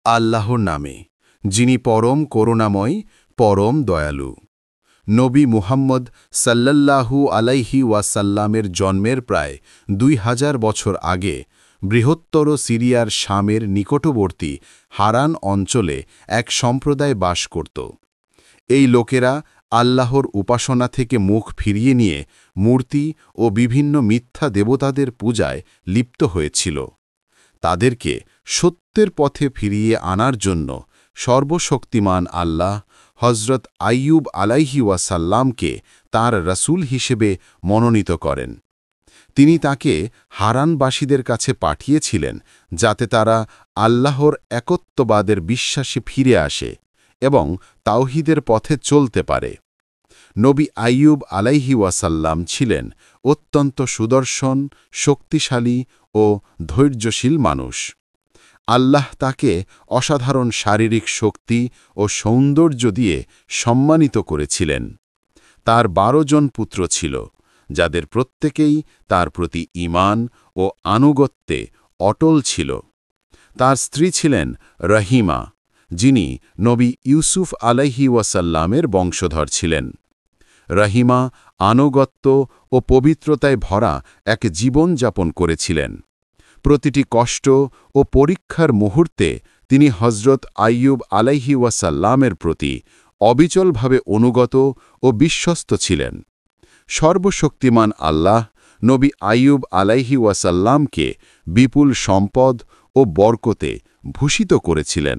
আল্লাহর নামে, যিনি পরম করুণাময়, পরম দয়ালু। নবী মুহাম্মদ সাল্লাল্লাহু আলাইহি ওয়াসাল্লামের জন্মের প্রায় ২০০০ বছর আগে বৃহত্তর সিরিয়ার শামের নিকটবর্তী হারান অঞ্চলে এক সম্প্রদায় বাস করত। এই লোকেরা আল্লাহর উপাসনা থেকে মুখ ফিরিয়ে নিয়ে মূর্তি ও বিভিন্ন মিথ্যা দেবতাদের পূজায় লিপ্ত হয়েছিল। তাদেরকে সত্যের পথে ফিরিয়ে আনার জন্য সর্বশক্তিমান আল্লাহ হজরত আইয়ুব আলাইহি ওয়াসাল্লামকে তাঁর রাসূল হিসেবে মনোনীত করেন। তিনি তাকে হারানবাসীদের কাছে পাঠিয়েছিলেন যাতে তারা আল্লাহর একত্ববাদের বিশ্বাসে ফিরে আসে এবং তাওহীদের পথে চলতে পারে। নবী আইয়ুব আলাইহি ওয়াসাল্লাম ছিলেন অত্যন্ত সুদর্শন, শক্তিশালী ও ধৈর্যশীল মানুষ। আল্লাহ তাকে অসাধারণ শারীরিক শক্তি ও সৌন্দর্য দিয়ে সম্মানিত করেছিলেন। তার ১২ জন পুত্র ছিল, যাদের প্রত্যেকেই তার প্রতি ঈমান ও আনুগত্যে অটল ছিল। তার স্ত্রী ছিলেন রহিমা, যিনি নবী ইউসুফ আলাইহি ওয়াসাল্লামের বংশধর ছিলেন। রহিমা আনুগত্য ও পবিত্রতায় ভরা এক জীবন যাপন করেছিলেন। প্রতিটি কষ্ট ও পরীক্ষার মুহূর্তে তিনি হজরত আইয়ুব আলাইহি ওয়াসাল্লামের প্রতি অবিচলভাবে অনুগত ও বিশ্বস্ত ছিলেন। সর্বশক্তিমান আল্লাহ নবী আইয়ুব আলাইহি ওয়াসাল্লামকে বিপুল সম্পদ ও বরকতে ভূষিত করেছিলেন।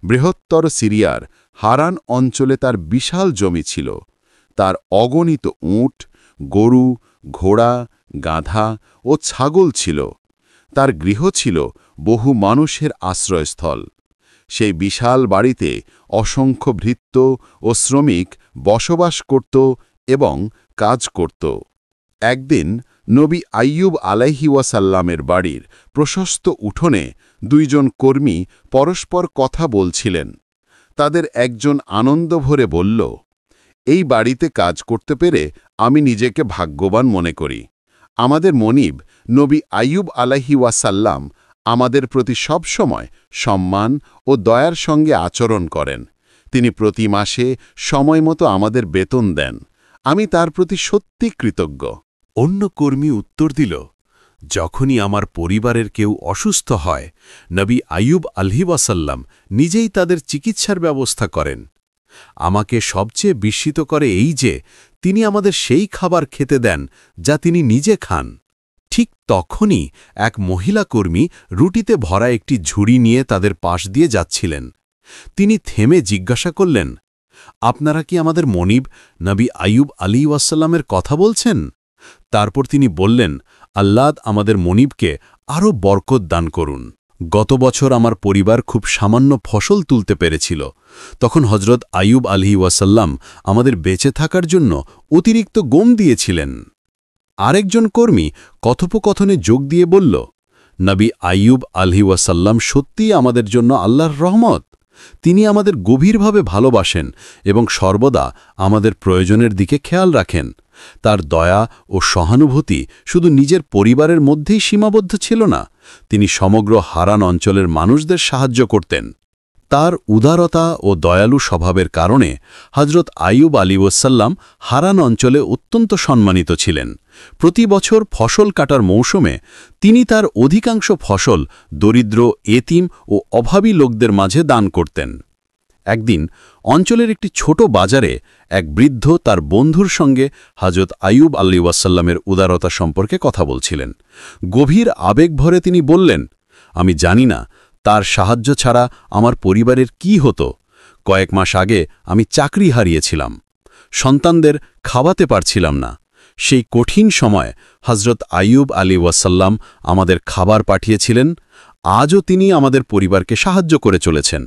বৃহত্তর সিরিয়ার হারান অঞ্চলে তার বিশাল জমি ছিল। তার অগণিত উট, গরু, ঘোড়া, গাধা ও ছাগল ছিল। তার গৃহ ছিল বহু মানুষের আশ্রয়স্থল। সেই বিশাল বাড়িতে অসংখ্য ভৃত্য ও শ্রমিক বসবাস করত এবং কাজ করত। একদিন নবী আইয়ুব আলাইহি ওয়াসাল্লামের বাড়ির প্রশস্ত উঠোনে ২ জন কর্মী পরস্পর কথা বলছিলেন। তাদের একজন আনন্দ ভরে বলল, এই বাড়িতে কাজ করতে পেরে আমি নিজেকে ভাগ্যবান মনে করি। আমাদের মনিব নবী আইয়ুব আলাইহি ওয়াসাল্লাম আমাদের প্রতি সবসময় সম্মান ও দয়ার সঙ্গে আচরণ করেন। তিনি প্রতি মাসে সময়মতো আমাদের বেতন দেন। আমি তার প্রতি সত্যি কৃতজ্ঞ। অন্য কর্মী উত্তর দিল, যখনই আমার পরিবারের কেউ অসুস্থ হয়, নবী আইয়ুব আলাইহি ওয়াসাল্লাম নিজেই তাদের চিকিৎসার ব্যবস্থা করেন। আমাকে সবচেয়ে বিস্মিত করে এই যে তিনি আমাদের সেই খাবার খেতে দেন যা তিনি নিজে খান। ঠিক তখনই এক মহিলা কর্মী রুটিতে ভরা একটি ঝুড়ি নিয়ে তাদের পাশ দিয়ে যাচ্ছিলেন। তিনি থেমে জিজ্ঞাসা করলেন, আপনারা কি আমাদের মনিব নবী আইয়ুব আলাইহি ওয়াসাল্লামের কথা বলছেন? তারপর তিনি বললেন, আল্লাহ আমাদের মনিবকে আরও বরকত দান করুন। গত বছর আমার পরিবার খুব সামান্য ফসল তুলতে পেরেছিল। তখন হজরত আইয়ুব আলাইহি ওয়াসাল্লাম আমাদের বেঁচে থাকার জন্য অতিরিক্ত গম দিয়েছিলেন। আরেকজন কর্মী কথোপকথনে যোগ দিয়ে বলল, নবী আইয়ুব আলাইহি ওয়াসাল্লাম সত্যিই আমাদের জন্য আল্লাহর রহমত। তিনি আমাদের গভীরভাবে ভালোবাসেন এবং সর্বদা আমাদের প্রয়োজনের দিকে খেয়াল রাখেন। তার দয়া ও সহানুভূতি শুধু নিজের পরিবারের মধ্যেই সীমাবদ্ধ ছিল না, তিনি সমগ্র হারান অঞ্চলের মানুষদের সাহায্য করতেন। তার উদারতা ও দয়ালু স্বভাবের কারণে হজরত আইয়ুব আলাইহি ওয়াসাল্লাম হারান অঞ্চলে অত্যন্ত সম্মানিত ছিলেন। প্রতি বছর ফসল কাটার মৌসুমে তিনি তার অধিকাংশ ফসল দরিদ্র, এতিম ও অভাবী লোকদের মাঝে দান করতেন। একদিন অঞ্চলের একটি ছোট বাজারে এক বৃদ্ধ তার বন্ধুর সঙ্গে হজরত আইয়ুব আলাইহি ওয়াসাল্লামের উদারতা সম্পর্কে কথা বলছিলেন। গভীর আবেগ ভরে তিনি বললেন, আমি জানি না তার সাহায্য ছাড়া আমার পরিবারের কি হতো। কয়েক মাস আগে আমি চাকরি হারিয়েছিলাম, সন্তানদের খাওয়াতে পারছিলাম না। সেই কঠিন সময় হজরত আইয়ুব আলাইহি ওয়াসাল্লাম আমাদের খাবার পাঠিয়েছিলেন। আজও তিনি আমাদের পরিবারকে সাহায্য করে চলেছেন।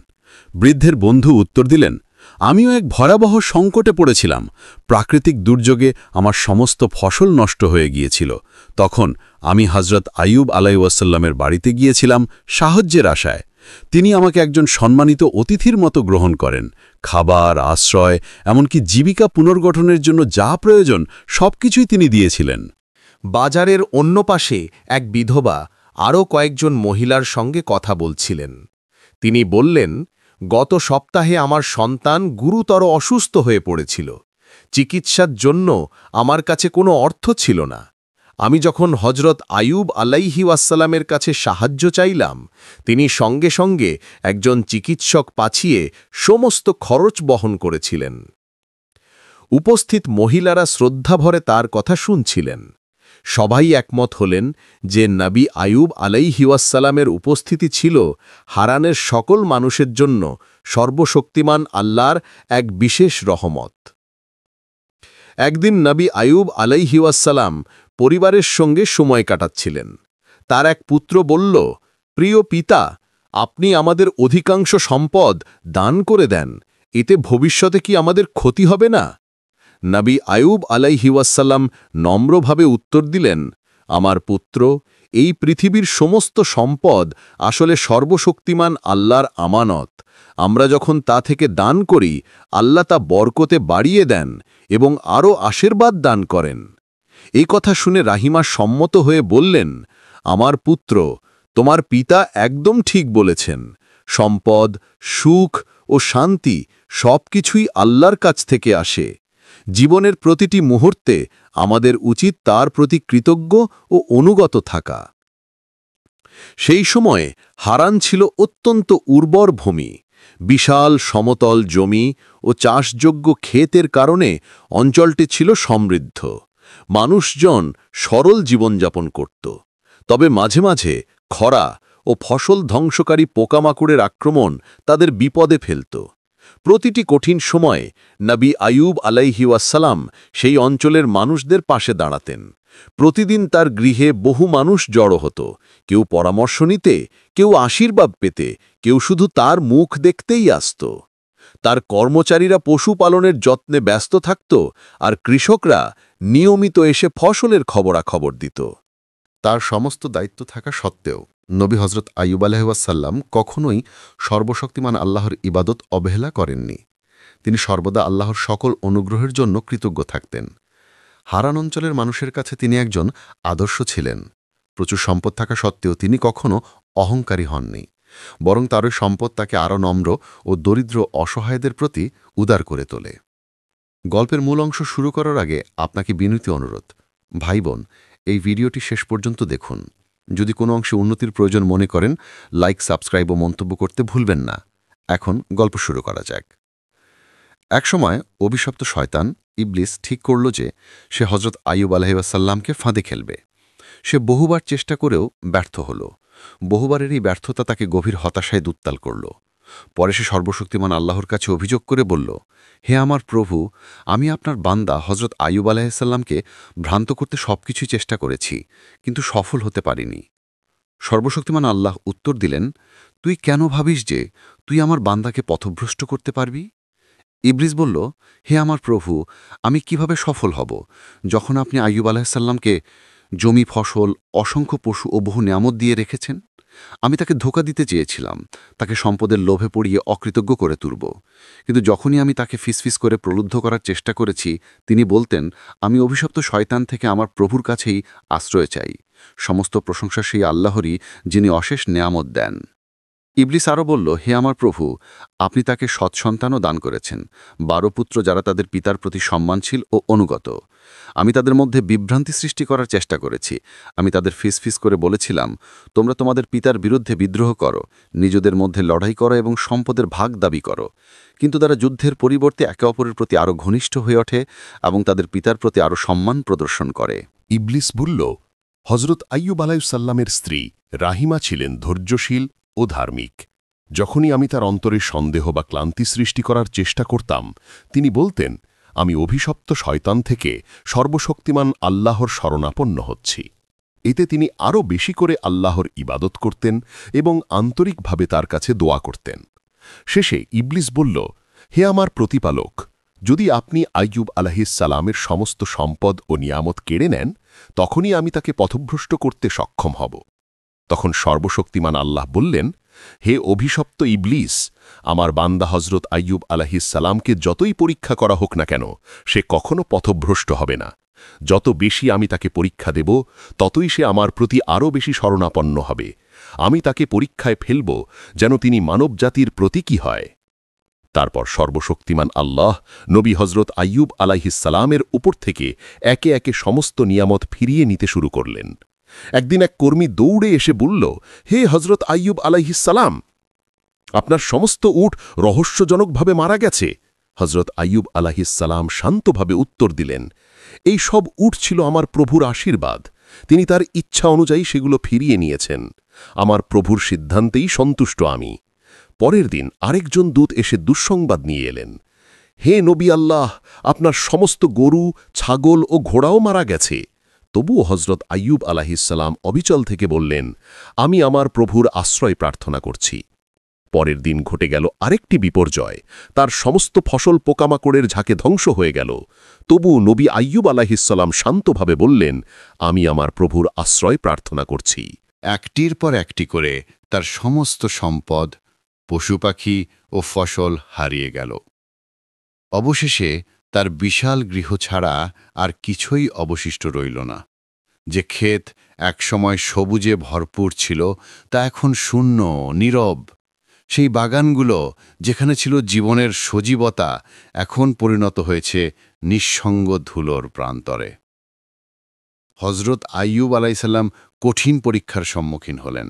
বৃদ্ধের বন্ধু উত্তর দিলেন, আমিও এক ভয়াবহ সংকটে পড়েছিলাম। প্রাকৃতিক দুর্যোগে আমার সমস্ত ফসল নষ্ট হয়ে গিয়েছিল। তখন আমি হজরত আইয়ুব আলাইহি ওয়াসাল্লামের বাড়িতে গিয়েছিলাম সাহায্যের আশায়। তিনি আমাকে একজন সম্মানিত অতিথির মতো গ্রহণ করেন। খাবার, আশ্রয়, এমনকি জীবিকা পুনর্গঠনের জন্য যা প্রয়োজন সবকিছুই তিনি দিয়েছিলেন। বাজারের অন্য পাশে এক বিধবা আরও কয়েকজন মহিলার সঙ্গে কথা বলছিলেন। তিনি বললেন, গত সপ্তাহে আমার সন্তান গুরুতর অসুস্থ হয়ে পড়েছিল। চিকিৎসার জন্য আমার কাছে কোনো অর্থ ছিল না। আমি যখন হজরত আয়ুব আলাইহি ওয়াসাল্লামের কাছে সাহায্য চাইলাম, তিনি সঙ্গে সঙ্গে একজন চিকিৎসক পাঠিয়ে সমস্ত খরচ বহন করেছিলেন। উপস্থিত মহিলারা শ্রদ্ধাভরে তার কথা শুনছিলেন। সবাই একমত হলেন যে নবী আয়ুব আলাইহি ওয়াসাল্লামের উপস্থিতি ছিল হারানের সকল মানুষের জন্য সর্বশক্তিমান আল্লাহর এক বিশেষ রহমত। একদিন নবী আয়ুব আলাইহি ওয়াসাল্লাম পরিবারের সঙ্গে সময় কাটাচ্ছিলেন। তার এক পুত্র বলল, প্রিয় পিতা, আপনি আমাদের অধিকাংশ সম্পদ দান করে দেন, এতে ভবিষ্যতে কি আমাদের ক্ষতি হবে না? নবী আয়ুব আলাইহি ওয়াসাল্লাম নম্রভাবে উত্তর দিলেন, আমার পুত্র, এই পৃথিবীর সমস্ত সম্পদ আসলে সর্বশক্তিমান আল্লাহর আমানত। আমরা যখন তা থেকে দান করি, আল্লাহ তা বরকতে বাড়িয়ে দেন এবং আরও আশীর্বাদ দান করেন। এই কথা শুনে রাহিমা সম্মত হয়ে বললেন, আমার পুত্র, তোমার পিতা একদম ঠিক বলেছেন। সম্পদ, সুখ ও শান্তি সবকিছুই আল্লাহর কাছ থেকে আসে। জীবনের প্রতিটি মুহূর্তে আমাদের উচিত তার প্রতি কৃতজ্ঞ ও অনুগত থাকা। সেই সময়ে হারান ছিল অত্যন্ত উর্বর ভূমি। বিশাল সমতল জমি ও চাষযোগ্য ক্ষেতের কারণে অঞ্চলটি ছিল সমৃদ্ধ। মানুষজন সরল জীবনযাপন করত। তবে মাঝে মাঝে খরা ও ফসল ধ্বংসকারী পোকামাকড়ের আক্রমণ তাদের বিপদে ফেলত। প্রতিটি কঠিন সময়ে নবী আয়ুব আলাইহি ওয়াসাল্লাম সেই অঞ্চলের মানুষদের পাশে দাঁড়াতেন। প্রতিদিন তার গৃহে বহু মানুষ জড়ো হতো, কেউ পরামর্শ নিতে, কেউ আশীর্বাদ পেতে, কেউ শুধু তার মুখ দেখতেই আসত। তার কর্মচারীরা পশুপালনের যত্নে ব্যস্ত থাকত, আর কৃষকরা নিয়মিত এসে ফসলের খবরাখবর দিত। তার সমস্ত দায়িত্ব থাকা সত্ত্বেও নবী হজরত আইয়ুব আলাইহিওয়াসাল্লাম কখনোই সর্বশক্তিমান আল্লাহর ইবাদত অবহেলা করেননি। তিনি সর্বদা আল্লাহর সকল অনুগ্রহের জন্য কৃতজ্ঞ থাকতেন। হারান অঞ্চলের মানুষের কাছে তিনি একজন আদর্শ ছিলেন। প্রচুর সম্পদ থাকা সত্ত্বেও তিনি কখনো অহংকারী হননি, বরং তার ওই সম্পদ তাকে আরও নম্র ও দরিদ্র অসহায়দের প্রতি উদার করে তোলে। গল্পের মূল অংশ শুরু করার আগে আপনাকে বিনীত অনুরোধ, ভাই বোন, এই ভিডিওটি শেষ পর্যন্ত দেখুন। যদি কোনো অংশে উন্নতির প্রয়োজন মনে করেন, লাইক, সাবস্ক্রাইব ও মন্তব্য করতে ভুলবেন না। এখন গল্প শুরু করা যাক। একসময় অভিশপ্ত শয়তান ইবলিস ঠিক করল যে সে হজরত আইয়ুব আলাইহিওয়াসাল্লামকে ফাঁদে খেলবে। সে বহুবার চেষ্টা করেও ব্যর্থ হল। বহুবারের এই ব্যর্থতা তাকে গভীর হতাশায় দুত্তাল করল। পরে সে সর্বশক্তিমান আল্লাহর কাছে অভিযোগ করে বলল, হে আমার প্রভু, আমি আপনার বান্দা হজরত আইয়ুব আলাইহিসসালামকে ভ্রান্ত করতে সবকিছুই চেষ্টা করেছি, কিন্তু সফল হতে পারিনি। সর্বশক্তিমান আল্লাহ উত্তর দিলেন, তুই কেন ভাবিস যে তুই আমার বান্দাকে পথভ্রষ্ট করতে পারবি? ইবলিস বলল, হে আমার প্রভু, আমি কিভাবে সফল হব যখন আপনি আইয়ুব আলাইহিসসালামকে জমি, ফসল, অসংখ্য পশু ও বহু নিয়ামত দিয়ে রেখেছেন? আমি তাকে ধোঁকা দিতে চেয়েছিলাম, তাকে সম্পদের লোভে পড়িয়ে অকৃতজ্ঞ করে তুলব। কিন্তু যখনই আমি তাকে ফিসফিস করে প্রলুব্ধ করার চেষ্টা করেছি, তিনি বলতেন, আমি অভিশপ্ত শয়তান থেকে আমার প্রভুর কাছেই আশ্রয় চাই। সমস্ত প্রশংসা সেই আল্লাহরই, যিনি অশেষ নেয়ামত দেন। ইবলিস আরও বলল, হে আমার প্রভু, আপনি তাকে সৎসন্তানও দান করেছেন, 12 পুত্র যারা তাদের পিতার প্রতি সম্মানশীল ও অনুগত। আমি তাদের মধ্যে বিভ্রান্তি সৃষ্টি করার চেষ্টা করেছি। আমি তাদের ফিসফিস করে বলেছিলাম, তোমরা তোমাদের পিতার বিরুদ্ধে বিদ্রোহ করো, নিজেদের মধ্যে লড়াই করো এবং সম্পদের ভাগ দাবি করো। কিন্তু তারা যুদ্ধের পরিবর্তে একে অপরের প্রতি আরও ঘনিষ্ঠ হয়ে ওঠে এবং তাদের পিতার প্রতি আরও সম্মান প্রদর্শন করে। ইবলিস বলল, হজরত আইয়ুব আলাইহিসসালামের স্ত্রী রাহিমা ছিলেন ধৈর্যশীল ও ধার্মিক। যখনই আমি তার অন্তরে সন্দেহ বা ক্লান্তি সৃষ্টি করার চেষ্টা করতাম, তিনি বলতেন, আমি অভিশপ্ত শয়তান থেকে সর্বশক্তিমান আল্লাহর শরণাপন্ন হচ্ছি। এতে তিনি আরও বেশি করে আল্লাহর ইবাদত করতেন এবং আন্তরিকভাবে তার কাছে দোয়া করতেন। শেষে ইবলিস বলল, হে আমার প্রতিপালক, যদি আপনি আইয়ুব আলাইহিসসালামের সমস্ত সম্পদ ও নিয়ামত কেড়ে নেন, তখনই আমি তাকে পথভ্রষ্ট করতে সক্ষম হব। তখন সর্বশক্তিমান আল্লাহ বললেন, হে অভিশপ্ত ইবলিস, আমার বান্দা হজরত আইয়ুব আলাইহিসসালামকে যতই পরীক্ষা করা হোক না কেন, সে কখনো পথভ্রষ্ট হবে না। যত বেশি আমি তাকে পরীক্ষা দেব, ততই সে আমার প্রতি আরও বেশি শরণাপন্ন হবে। আমি তাকে পরীক্ষায় ফেলব যেন তিনি মানবজাতির প্রতীকী হয়। তারপর সর্বশক্তিমান আল্লাহ নবী হজরত আইয়ুব আলাইহিসসালামের উপর থেকে একে একে সমস্ত নিয়ামত ফিরিয়ে নিতে শুরু করলেন। একদিন এক কর্মী দৌড়ে এসে বলল, হে হজরত আইয়ুব আলাইহিসসালাম, আপনার সমস্ত উট রহস্যজনকভাবে মারা গেছে। হজরত আইয়ুব আলাইহিসসালাম শান্তভাবে উত্তর দিলেন, এই সব উট ছিল আমার প্রভুর আশীর্বাদ, তিনি তার ইচ্ছা অনুযায়ী সেগুলো ফিরিয়ে নিয়েছেন। আমার প্রভুর সিদ্ধান্তেই সন্তুষ্ট আমি। পরের দিন আরেকজন দূত এসে দুঃসংবাদ নিয়ে এলেন, হে নবী আল্লাহ, আপনার সমস্ত গরু, ছাগল ও ঘোড়াও মারা গেছে। তবুও হজরত আইয়ুব আলাইহিসসালাম অবিচল থেকে বললেন, আমি আমার প্রভুর আশ্রয় প্রার্থনা করছি। পরের দিন ঘটে গেল আরেকটি বিপর্যয়, তার সমস্ত ফসল পোকামাকড়ের ঝাঁকে ধ্বংস হয়ে গেল। তবু নবী আইয়ুব আলাইহিসসালাম শান্তভাবে বললেন, আমি আমার প্রভুর আশ্রয় প্রার্থনা করছি। একটির পর একটি করে তার সমস্ত সম্পদ, পশু পাখি ও ফসল হারিয়ে গেল। অবশেষে তার বিশাল গৃহ ছাড়া আর কিছুই অবশিষ্ট রইল না। যে ক্ষেত একসময় সবুজে ভরপুর ছিল তা এখন শূন্য, নীরব। সেই বাগানগুলো যেখানে ছিল জীবনের সজীবতা, এখন পরিণত হয়েছে নিঃসঙ্গ ধুলোর প্রান্তরে। হজরত আইয়ুব আলাইসাল্লাম কঠিন পরীক্ষার সম্মুখীন হলেন।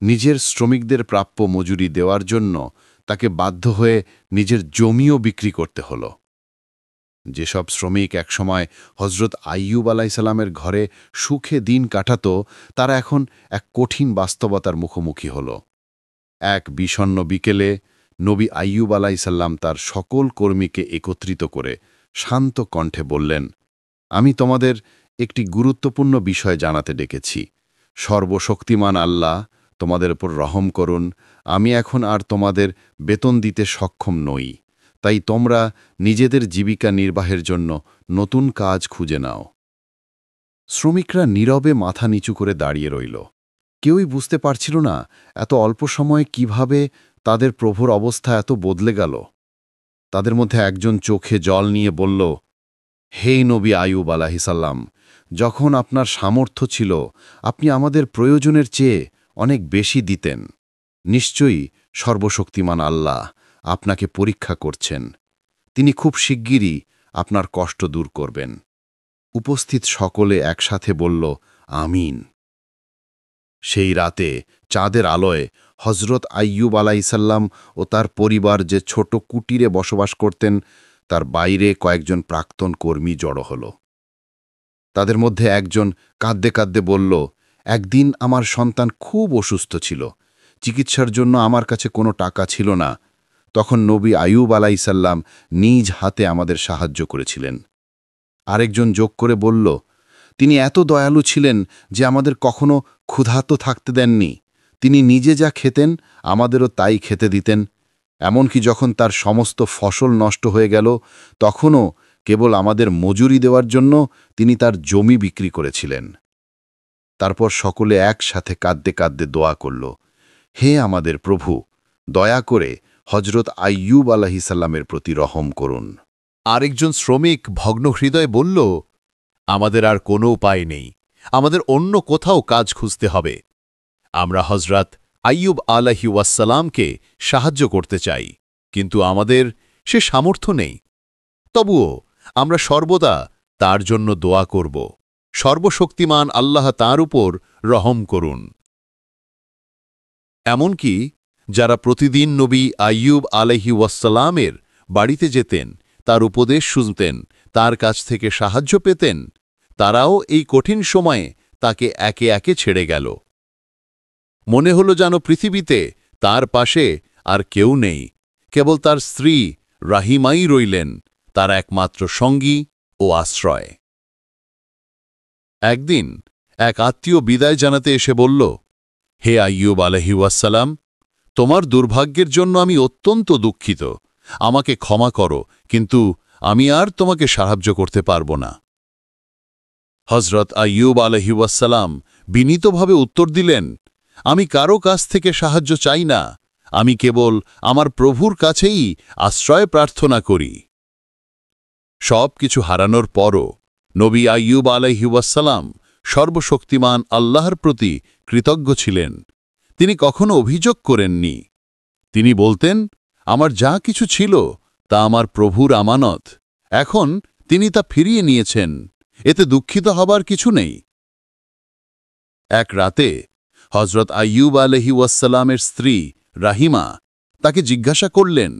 নিজের শ্রমিকদের প্রাপ্য মজুরি দেওয়ার জন্য তাকে বাধ্য হয়ে নিজের জমিও বিক্রি করতে হল। যেসব শ্রমিক একসময় হজরত আইয়ুব আলাইসাল্লামের ঘরে সুখে দিন কাটাত, তারা এখন এক কঠিন বাস্তবতার মুখোমুখি হল। এক বিষণ্ণ বিকেলে নবী আইয়ুব আলাইসাল্লাম তার সকল কর্মীকে একত্রিত করে শান্ত কণ্ঠে বললেন, আমি তোমাদের একটি গুরুত্বপূর্ণ বিষয় জানাতে ডেকেছি। সর্বশক্তিমান আল্লাহ তোমাদের উপর রহম করুন। আমি এখন আর তোমাদের বেতন দিতে সক্ষম নই, তাই তোমরা নিজেদের জীবিকা নির্বাহের জন্য নতুন কাজ খুঁজে নাও। শ্রমিকরা নীরবে মাথা নিচু করে দাঁড়িয়ে রইল। কেউই বুঝতে পারছিল না এত অল্প সময়ে কিভাবে তাদের প্রভুর অবস্থা এত বদলে গেল। তাদের মধ্যে একজন চোখে জল নিয়ে বলল, হে নবী আইয়ুব আলাইহিসসালাম, যখন আপনার সামর্থ্য ছিল আপনি আমাদের প্রয়োজনের চেয়ে অনেক বেশি দিতেন। নিশ্চয়ই সর্বশক্তিমান আল্লাহ আপনাকে পরীক্ষা করছেন। তিনি খুব শিগগিরই আপনার কষ্ট দূর করবেন। উপস্থিত সকলে একসাথে বলল, আমিন। সেই রাতে চাঁদের আলোয় হজরত আইয়ুব আলাইসাল্লাম ও তার পরিবার যে ছোট কুটিরে বসবাস করতেন, তার বাইরে কয়েকজন প্রাক্তন কর্মী জড়ো হল। তাদের মধ্যে একজন কাঁদতে কাঁদতে বলল, একদিন আমার সন্তান খুব অসুস্থ ছিল, চিকিৎসার জন্য আমার কাছে কোনো টাকা ছিল না। তখন নবী আইয়ুব আলাইসাল্লাম নিজ হাতে আমাদের সাহায্য করেছিলেন। আরেকজন যোগ করে বলল, তিনি এত দয়ালু ছিলেন যে আমাদের কখনো ক্ষুধার্ত থাকতে দেননি। তিনি নিজে যা খেতেন আমাদেরও তাই খেতে দিতেন। এমনকি যখন তার সমস্ত ফসল নষ্ট হয়ে গেল, তখনও কেবল আমাদের মজুরি দেওয়ার জন্য তিনি তার জমি বিক্রি করেছিলেন। তারপর সকলে একসাথে কাঁদতে কাঁদতে দোয়া করল, হে আমাদের প্রভু, দয়া করে হজরত আইয়ুব আলাইহিসসালামের প্রতি রহম করুন। আরেকজন শ্রমিক ভগ্ন হৃদয়ে বলল, আমাদের আর কোনো উপায় নেই, আমাদের অন্য কোথাও কাজ খুঁজতে হবে। আমরা হজরত আইয়ুব আলাইহি ওয়াসসালামকে সাহায্য করতে চাই, কিন্তু আমাদের সে সামর্থ্য নেই। তবুও আমরা সর্বদা তার জন্য দোয়া করব, সর্বশক্তিমান আল্লাহ তাঁর উপর রহম করুন। এমনকি যারা প্রতিদিন নবী আইয়ুব আলাইহি ওয়াসসালামের বাড়িতে যেতেন, তার উপদেশ শুনতেন, তার কাছ থেকে সাহায্য পেতেন, তারাও এই কঠিন সময়ে তাকে একে একে ছেড়ে গেল। মনে হল যেন পৃথিবীতে তার পাশে আর কেউ নেই, কেবল তার স্ত্রী রাহিমাই রইলেন তার একমাত্র সঙ্গী ও আশ্রয়। একদিন এক আত্মীয় বিদায় জানাতে এসে বলল, হে আইয়ুব আলাইহি ওয়াসসালাম, তোমার দুর্ভাগ্যের জন্য আমি অত্যন্ত দুঃখিত। আমাকে ক্ষমা করো, কিন্তু আমি আর তোমাকে সাহায্য করতে পারব না। হজরত আইয়ুব আলাইহি ওয়াসসালাম বিনীতভাবে উত্তর দিলেন, আমি কারো কাছ থেকে সাহায্য চাই না, আমি কেবল আমার প্রভুর কাছেই আশ্রয় প্রার্থনা করি। সব কিছু হারানোর পরও নবী আইয়ুব আলাইহি ওয়াসসালাম সর্বশক্তিমান আল্লাহর প্রতি কৃতজ্ঞ ছিলেন। তিনি কখনো অভিযোগ করেননি। তিনি বলতেন, আমার যা কিছু ছিল তা আমার প্রভুর আমানত, এখন তিনি তা ফিরিয়ে নিয়েছেন, এতে দুঃখিত হবার কিছু নেই। এক রাতে হজরত আইয়ুব আলাইহিস স্ত্রী রাহিমা তাকে জিজ্ঞাসা করলেন,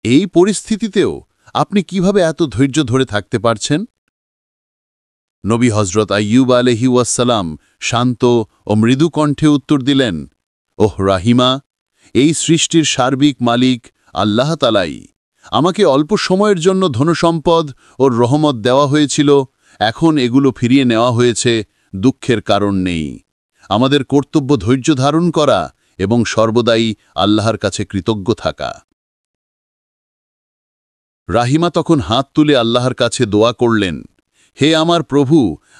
এই পরিস্থিতিতেও আপনি কিভাবে এত ধৈর্য ধরে থাকতে পারছেন? নবী হজরত আইয়ুব আলাইহিস শান্ত ও মৃদু কণ্ঠে উত্তর দিলেন, ওহ রাহিমা, এই সৃষ্টির সার্বিক মালিক আল্লাহ তাআলাই। আমাকে অল্প সময়ের জন্য ধনসম্পদ ও রহমত দেওয়া হয়েছিল, এখন এগুলো ফিরিয়ে নেওয়া হয়েছে, দুঃখের কারণ নেই। আমাদের কর্তব্য ধৈর্য ধারণ করা এবং সর্বদাই আল্লাহর কাছে কৃতজ্ঞ থাকা। রাহিমা তখন হাত তুলে আল্লাহর কাছে দোয়া করলেন, হে আমার প্রভু,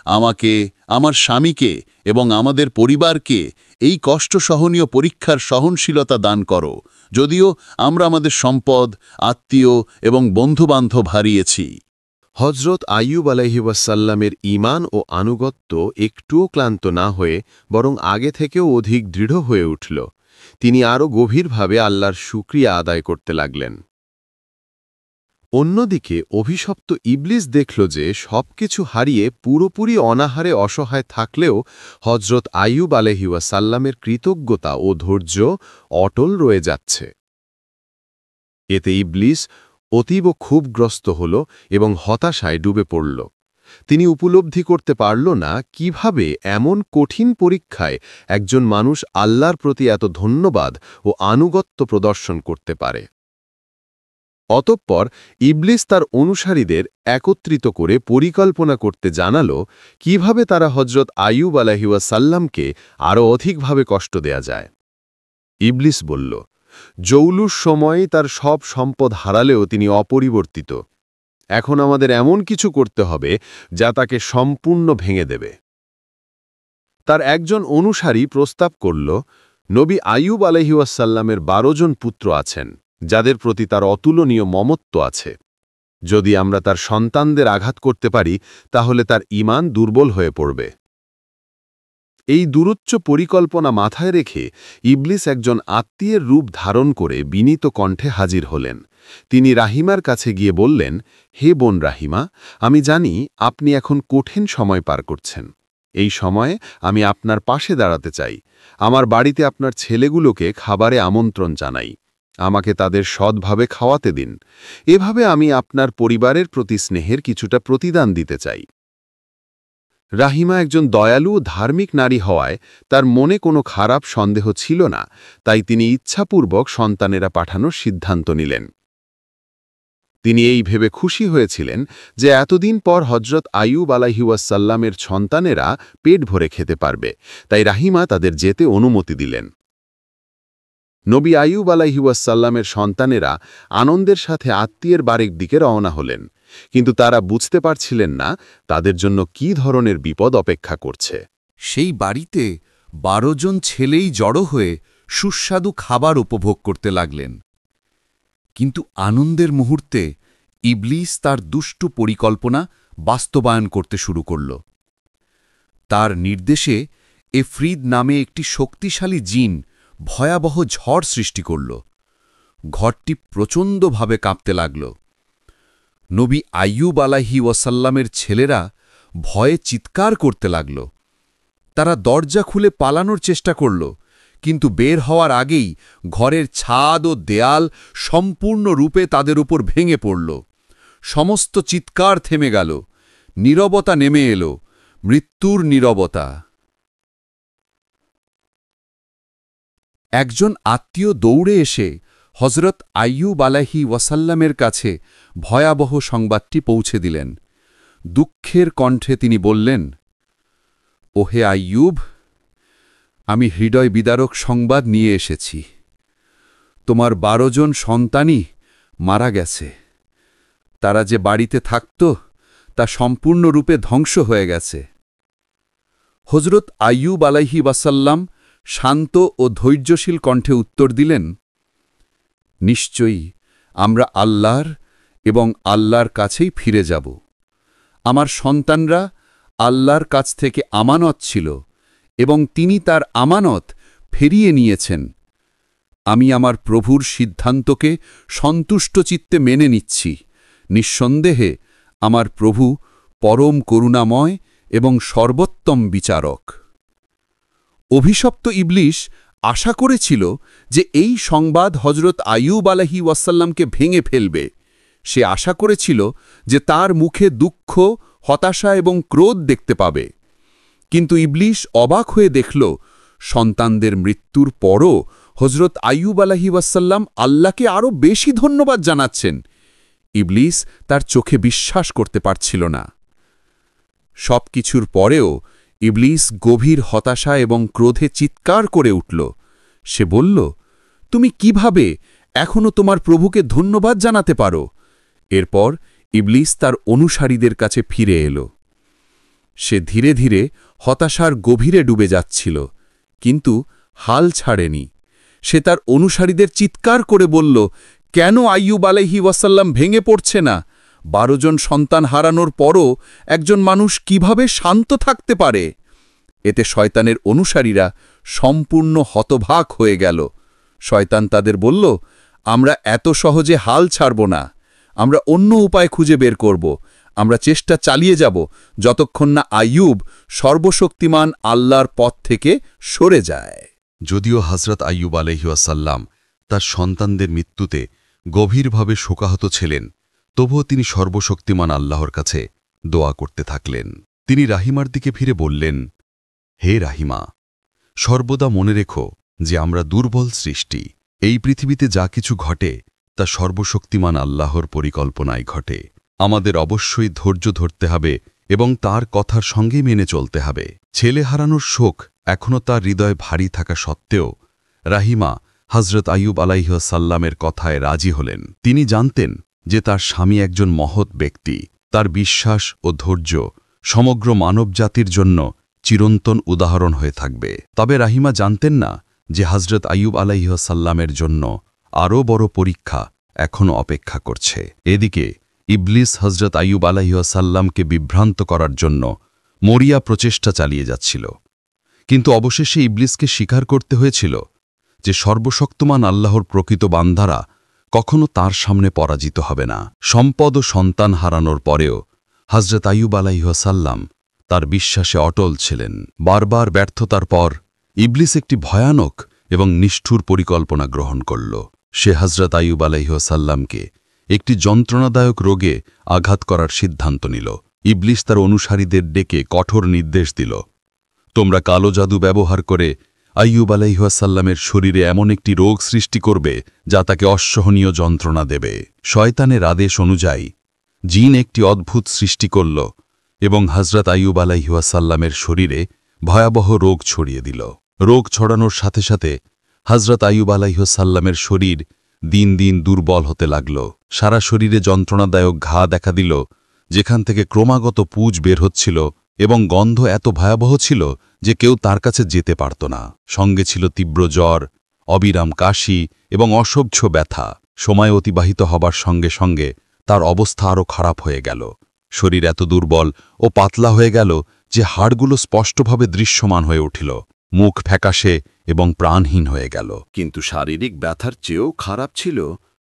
আমাকে, আমার স্বামীকে এবং আমাদের পরিবারকে এই কষ্ট সহনীয় পরীক্ষার সহনশীলতা দান করো, যদিও আমরা আমাদের সম্পদ, আত্মীয় এবং বন্ধুবান্ধব হারিয়েছি। হজরত আইয়ুব আলাইহিওয়াসাল্লামের ঈমান ও আনুগত্য একটুও ক্লান্ত না হয়ে বরং আগে থেকেও অধিক দৃঢ় হয়ে উঠল। তিনি আরও গভীরভাবে আল্লাহর শুকরিয়া আদায় করতে লাগলেন। অন্যদিকে অভিশপ্ত ইবলিস দেখল যে সবকিছু হারিয়ে পুরোপুরি অনাহারে অসহায় থাকলেও হজরত আইয়ুব আলাইহিওয়াসাল্লামের কৃতজ্ঞতা ও ধৈর্য অটল রয়ে যাচ্ছে। এতে ইবলিস অতীব ক্ষোভগ্রস্ত হল এবং হতাশায় ডুবে পড়ল। তিনি উপলব্ধি করতে পারল না কিভাবে এমন কঠিন পরীক্ষায় একজন মানুষ আল্লাহর প্রতি এত ধন্যবাদ ও আনুগত্য প্রদর্শন করতে পারে। অতঃপর ইবলিস তার অনুসারীদের একত্রিত করে পরিকল্পনা করতে জানাল কিভাবে তারা হজরত আইয়ুব আলাইহিওয়াসাল্লামকে আরও অধিকভাবে কষ্ট দেয়া যায়। ইবলিস বলল, জৌলুস সময়ে তার সব সম্পদ হারালেও তিনি অপরিবর্তিত। এখন আমাদের এমন কিছু করতে হবে যা তাকে সম্পূর্ণ ভেঙে দেবে। তার একজন অনুসারী প্রস্তাব করল, নবী আইয়ুব আলাইহিওয়াসাল্লামের 12 জন পুত্র আছেন, যাদের প্রতি তার অতুলনীয় মমত্ব আছে। যদি আমরা তার সন্তানদের আঘাত করতে পারি তাহলে তার ঈমান দুর্বল হয়ে পড়বে। এই দূরোচ্চ পরিকল্পনা মাথায় রেখে ইবলিস একজন আত্মীয়ের রূপ ধারণ করে বিনীত কণ্ঠে হাজির হলেন। তিনি রাহিমার কাছে গিয়ে বললেন, হে বোন রাহিমা, আমি জানি আপনি এখন কঠিন সময় পার করছেন। এই সময়ে আমি আপনার পাশে দাঁড়াতে চাই। আমার বাড়িতে আপনার ছেলেগুলোকে খাবারে আমন্ত্রণ জানাই। আমাকে তাদের সৎভাবে খাওয়াতে দিন। এভাবে আমি আপনার পরিবারের প্রতি স্নেহের কিছুটা প্রতিদান দিতে চাই। রাহিমা একজন দয়ালু ও ধার্মিক নারী হওয়ায় তার মনে কোনো খারাপ সন্দেহ ছিল না, তাই তিনি ইচ্ছাপূর্বক সন্তানেরা পাঠানোর সিদ্ধান্ত নিলেন। তিনি এই ভেবে খুশি হয়েছিলেন যে এতদিন পর হজরত আইয়ুব আলাইহিওয়াসাল্লামের সন্তানেরা পেট ভরে খেতে পারবে, তাই রাহিমা তাদের যেতে অনুমতি দিলেন। নবী আইয়ুব আলাইহিওয়াসাল্লামের সন্তানেরা আনন্দের সাথে আত্মীয়ের বাড়ির দিকে রওনা হলেন, কিন্তু তারা বুঝতে পারছিলেন না তাদের জন্য কী ধরনের বিপদ অপেক্ষা করছে। সেই বাড়িতে 12 জন ছেলেই জড়ো হয়ে সুস্বাদু খাবার উপভোগ করতে লাগলেন। কিন্তু আনন্দের মুহূর্তে ইবলিস তার দুষ্টু পরিকল্পনা বাস্তবায়ন করতে শুরু করল। তার নির্দেশে এফরিদ নামে একটি শক্তিশালী জিন ভয়াবহ ঝড় সৃষ্টি করল। ঘরটি প্রচণ্ডভাবে কাঁপতে লাগল। নবী আইয়ুব আলাইহিওয়াসাল্লামের ছেলেরা ভয়ে চিৎকার করতে লাগল। তারা দরজা খুলে পালানোর চেষ্টা করল, কিন্তু বের হওয়ার আগেই ঘরের ছাদ ও দেয়াল সম্পূর্ণরূপে তাদের উপর ভেঙে পড়ল। সমস্ত চিৎকার থেমে গেল। নীরবতা নেমে এলো, মৃত্যুর নীরবতা। একজন আত্মীয় দৌড়ে এসে হজরত আইয়ুব আলাইহিওয়াসাল্লামের কাছে ভয়াবহ সংবাদটি পৌঁছে দিলেন। দুঃখের কণ্ঠে তিনি বললেন, ওহে আইয়ুব, আমি হৃদয় বিদারক সংবাদ নিয়ে এসেছি। তোমার 12 জন সন্তানই মারা গেছে। তারা যে বাড়িতে থাকত তা সম্পূর্ণরূপে ধ্বংস হয়ে গেছে। হজরত আইয়ুব আলাইহিওয়াসাল্লাম শান্ত ও ধৈর্যশীল কণ্ঠে উত্তর দিলেন, নিশ্চয়ই আমরা আল্লাহর এবং আল্লাহর কাছেই ফিরে যাব। আমার সন্তানরা আল্লাহর কাছ থেকে আমানত ছিল এবং তিনি তার আমানত ফেরিয়ে নিয়েছেন। আমি আমার প্রভুর সিদ্ধান্তকে সন্তুষ্ট চিত্তে মেনে নিচ্ছি। নিঃসন্দেহে আমার প্রভু পরম করুণাময় এবং সর্বোত্তম বিচারক। অভিশপ্ত ইবলিশ আশা করেছিল যে এই সংবাদ হজরত আইয়ুব আলাইহিস ওয়াসাল্লামকে ভেঙে ফেলবে। সে আশা করেছিল যে তার মুখে দুঃখ, হতাশা এবং ক্রোধ দেখতে পাবে। কিন্তু ইবলিশ অবাক হয়ে দেখল, সন্তানদের মৃত্যুর পরও হজরত আইয়ুব আলাইহিস ওয়াসাল্লাম আল্লাহকে আরও বেশি ধন্যবাদ জানাচ্ছেন। ইবলিস তার চোখে বিশ্বাস করতে পারছিল না। সব কিছুর পরেও ইবলিস গভীর হতাশা এবং ক্রোধে চিৎকার করে উঠল। সে বলল, তুমি কিভাবে এখনও তোমার প্রভুকে ধন্যবাদ জানাতে পারো? এরপর ইবলিস তার অনুসারীদের কাছে ফিরে এল। সে ধীরে ধীরে হতাশার গভীরে ডুবে যাচ্ছিল, কিন্তু হাল ছাড়েনি। সে তার অনুসারীদের চিৎকার করে বলল, কেন আইয়ুব আলাইহিস ওয়াসাল্লাম ভেঙে পড়ছে না? 12 জন সন্তান হারানোর পরও একজন মানুষ কিভাবে শান্ত থাকতে পারে? এতে শয়তানের অনুসারীরা সম্পূর্ণ হতভাগ হয়ে গেল। শয়তান তাদের বলল, আমরা এত সহজে হাল ছাড়ব না। আমরা অন্য উপায় খুঁজে বের করব। আমরা চেষ্টা চালিয়ে যাব যতক্ষণ না আইয়ুব সর্বশক্তিমান আল্লাহর পথ থেকে সরে যায়। যদিও হজরত আইয়ুব আলাইহিস ওয়াসাল্লাম তার সন্তানদের মৃত্যুতে গভীরভাবে শোকাহত ছিলেন, তবুও তিনি সর্বশক্তিমান আল্লাহর কাছে দোয়া করতে থাকলেন। তিনি রাহিমার দিকে ফিরে বললেন, হে রাহিমা, সর্বদা মনে রেখো যে আমরা দুর্বল সৃষ্টি। এই পৃথিবীতে যা কিছু ঘটে তা সর্বশক্তিমান আল্লাহর পরিকল্পনায় ঘটে। আমাদের অবশ্যই ধৈর্য ধরতে হবে এবং তার কথার সঙ্গে মেনে চলতে হবে। ছেলে হারানোর শোক এখনও তার হৃদয়ে ভারী থাকা সত্ত্বেও রাহিমা হজরত আইয়ুব আলাইহিস সাল্লামের কথায় রাজি হলেন। তিনি জানতেন যে তার স্বামী একজন মহৎ ব্যক্তি। তার বিশ্বাস ও ধৈর্য সমগ্র মানবজাতির জন্য চিরন্তন উদাহরণ হয়ে থাকবে। তবে রাহিমা জানতেন না যে হজরত আইয়ুব আলাইহিস সাল্লামের জন্য আরও বড় পরীক্ষা এখনও অপেক্ষা করছে। এদিকে ইবলিস হজরত আইয়ুব আলাইহিস সাল্লামকে বিভ্রান্ত করার জন্য মরিয়া প্রচেষ্টা চালিয়ে যাচ্ছিল, কিন্তু অবশেষে ইবলিসকে স্বীকার করতে হয়েছিল যে সর্বশক্তিমান আল্লাহর প্রকৃত বান্দারা কখনো তার সামনে পরাজিত হবে না। সম্পদ ও সন্তান হারানোর পরেও হজরত আইয়ুব আলাইহিস সাল্লাম তার বিশ্বাসে অটল ছিলেন। বারবার ব্যর্থতার পর ইবলিস একটি ভয়ানক এবং নিষ্ঠুর পরিকল্পনা গ্রহণ করল। সে হজরত আইয়ুব আলাইহিস সাল্লামকে একটি যন্ত্রণাদায়ক রোগে আঘাত করার সিদ্ধান্ত নিল। ইবলিস তার অনুসারীদের ডেকে কঠোর নির্দেশ দিল, তোমরা কালো জাদু ব্যবহার করে আইয়ুব আলাইহিস সাল্লামের শরীরে এমন একটি রোগ সৃষ্টি করবে যা তাকে অসহনীয় যন্ত্রণা দেবে। শয়তানের আদেশ অনুযায়ী জিন একটি অদ্ভুত সৃষ্টি করল এবং হজরত আইয়ুব আলাইহিস সাল্লামের শরীরে ভয়াবহ রোগ ছড়িয়ে দিল। রোগ ছড়ানোর সাথে সাথে হজরত আইয়ুব আলাইহিস সাল্লামের শরীর দিন দিন দুর্বল হতে লাগল। সারা শরীরে যন্ত্রণাদায়ক ঘা দেখা দিল, যেখান থেকে ক্রমাগত পুঁজ বের হচ্ছিল এবং গন্ধ এত ভয়াবহ ছিল যে কেউ তার কাছে যেতে পারত না। সঙ্গে ছিল তীব্র জ্বর, অবিরাম কাশি এবং অসহ্য ব্যথা। সময় অতিবাহিত হবার সঙ্গে সঙ্গে তার অবস্থা আরও খারাপ হয়ে গেল। শরীর এত দুর্বল ও পাতলা হয়ে গেল যে হাড়গুলো স্পষ্টভাবে দৃশ্যমান হয়ে উঠিল। মুখ ফ্যাকাশে এবং প্রাণহীন হয়ে গেল। কিন্তু শারীরিক ব্যথার চেয়েও খারাপ ছিল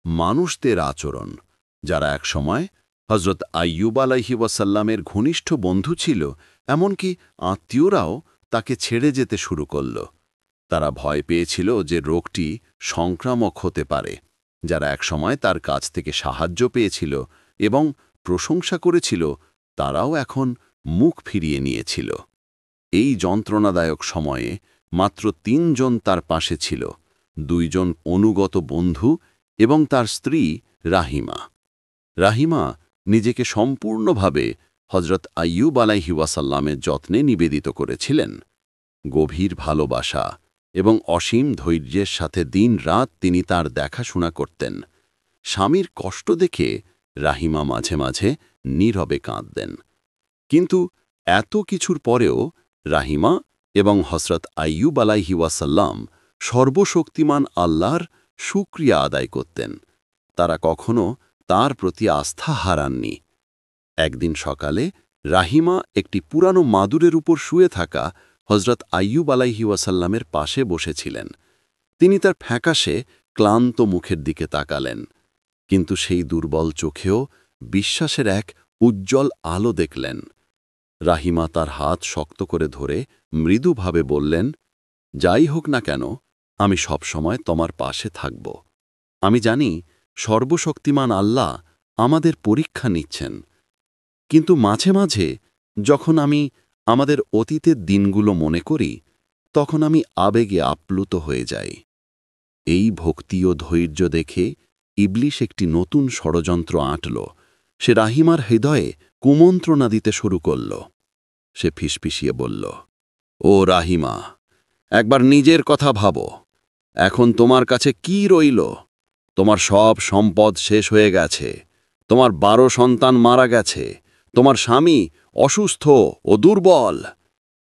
মানুষদের আচরণ, যারা একসময় হজরত আইয়ুব আলাইহিস ওয়াসাল্লামের ঘনিষ্ঠ বন্ধু ছিল, এমনকি আত্মীয়রাও তাকে ছেড়ে যেতে শুরু করল। তারা ভয় পেয়েছিল যে রোগটি সংক্রামক হতে পারে। যারা একসময় তার কাছ থেকে সাহায্য পেয়েছিল এবং প্রশংসা করেছিল, তারাও এখন মুখ ফিরিয়ে নিয়েছিল। এই যন্ত্রণাদায়ক সময়ে মাত্র 3 জন তার পাশে ছিল, 2 জন অনুগত বন্ধু এবং তার স্ত্রী রাহিমা। রাহিমা নিজেকে সম্পূর্ণভাবে হজরত আইয়ুব আলাইহিস ওয়াসাল্লামের যত্নে নিবেদিত করেছিলেন। গভীর ভালোবাসা এবং অসীম ধৈর্যের সাথে দিন রাত তিনি তার দেখাশোনা করতেন। স্বামীর কষ্ট দেখে রাহিমা মাঝে মাঝে নীরবে কাঁদতেন। কিন্তু এত কিছুর পরেও রাহিমা এবং হজরত আইয়ুব আলাইহিস ওয়াসাল্লাম সর্বশক্তিমান আল্লাহর শুকরিয়া আদায় করতেন। তারা কখনো তার প্রতি আস্থা হারাননি। একদিন সকালে রাহিমা একটি পুরানো মাদুরের উপর শুয়ে থাকা হজরত আইয়ুব আলাইহি ওয়াসাল্লামের পাশে বসেছিলেন। তিনি তার ফ্যাকাশে ক্লান্ত মুখের দিকে তাকালেন, কিন্তু সেই দুর্বল চোখেও বিশ্বাসের এক উজ্জ্বল আলো দেখলেন। রাহিমা তার হাত শক্ত করে ধরে মৃদুভাবে বললেন, যাই হোক না কেন, আমি সবসময় তোমার পাশে থাকব। আমি জানি সর্বশক্তিমান আল্লাহ আমাদের পরীক্ষা নিচ্ছেন, কিন্তু মাঝে মাঝে যখন আমি আমাদের অতীতের দিনগুলো মনে করি, তখন আমি আবেগে আপ্লুত হয়ে যাই। এই ভক্তি ও ধৈর্য দেখে ইবলিশ একটি নতুন ষড়যন্ত্র আঁটল। সে রাহিমার হৃদয়ে কুমন্ত্রণা দিতে শুরু করল। সে ফিসফিসিয়ে বলল, ও রাহিমা, একবার নিজের কথা ভাবো। এখন তোমার কাছে কি রইল? তোমার সব সম্পদ শেষ হয়ে গেছে, তোমার 12 সন্তান মারা গেছে, তোমার স্বামী অসুস্থ ও দুর্বল।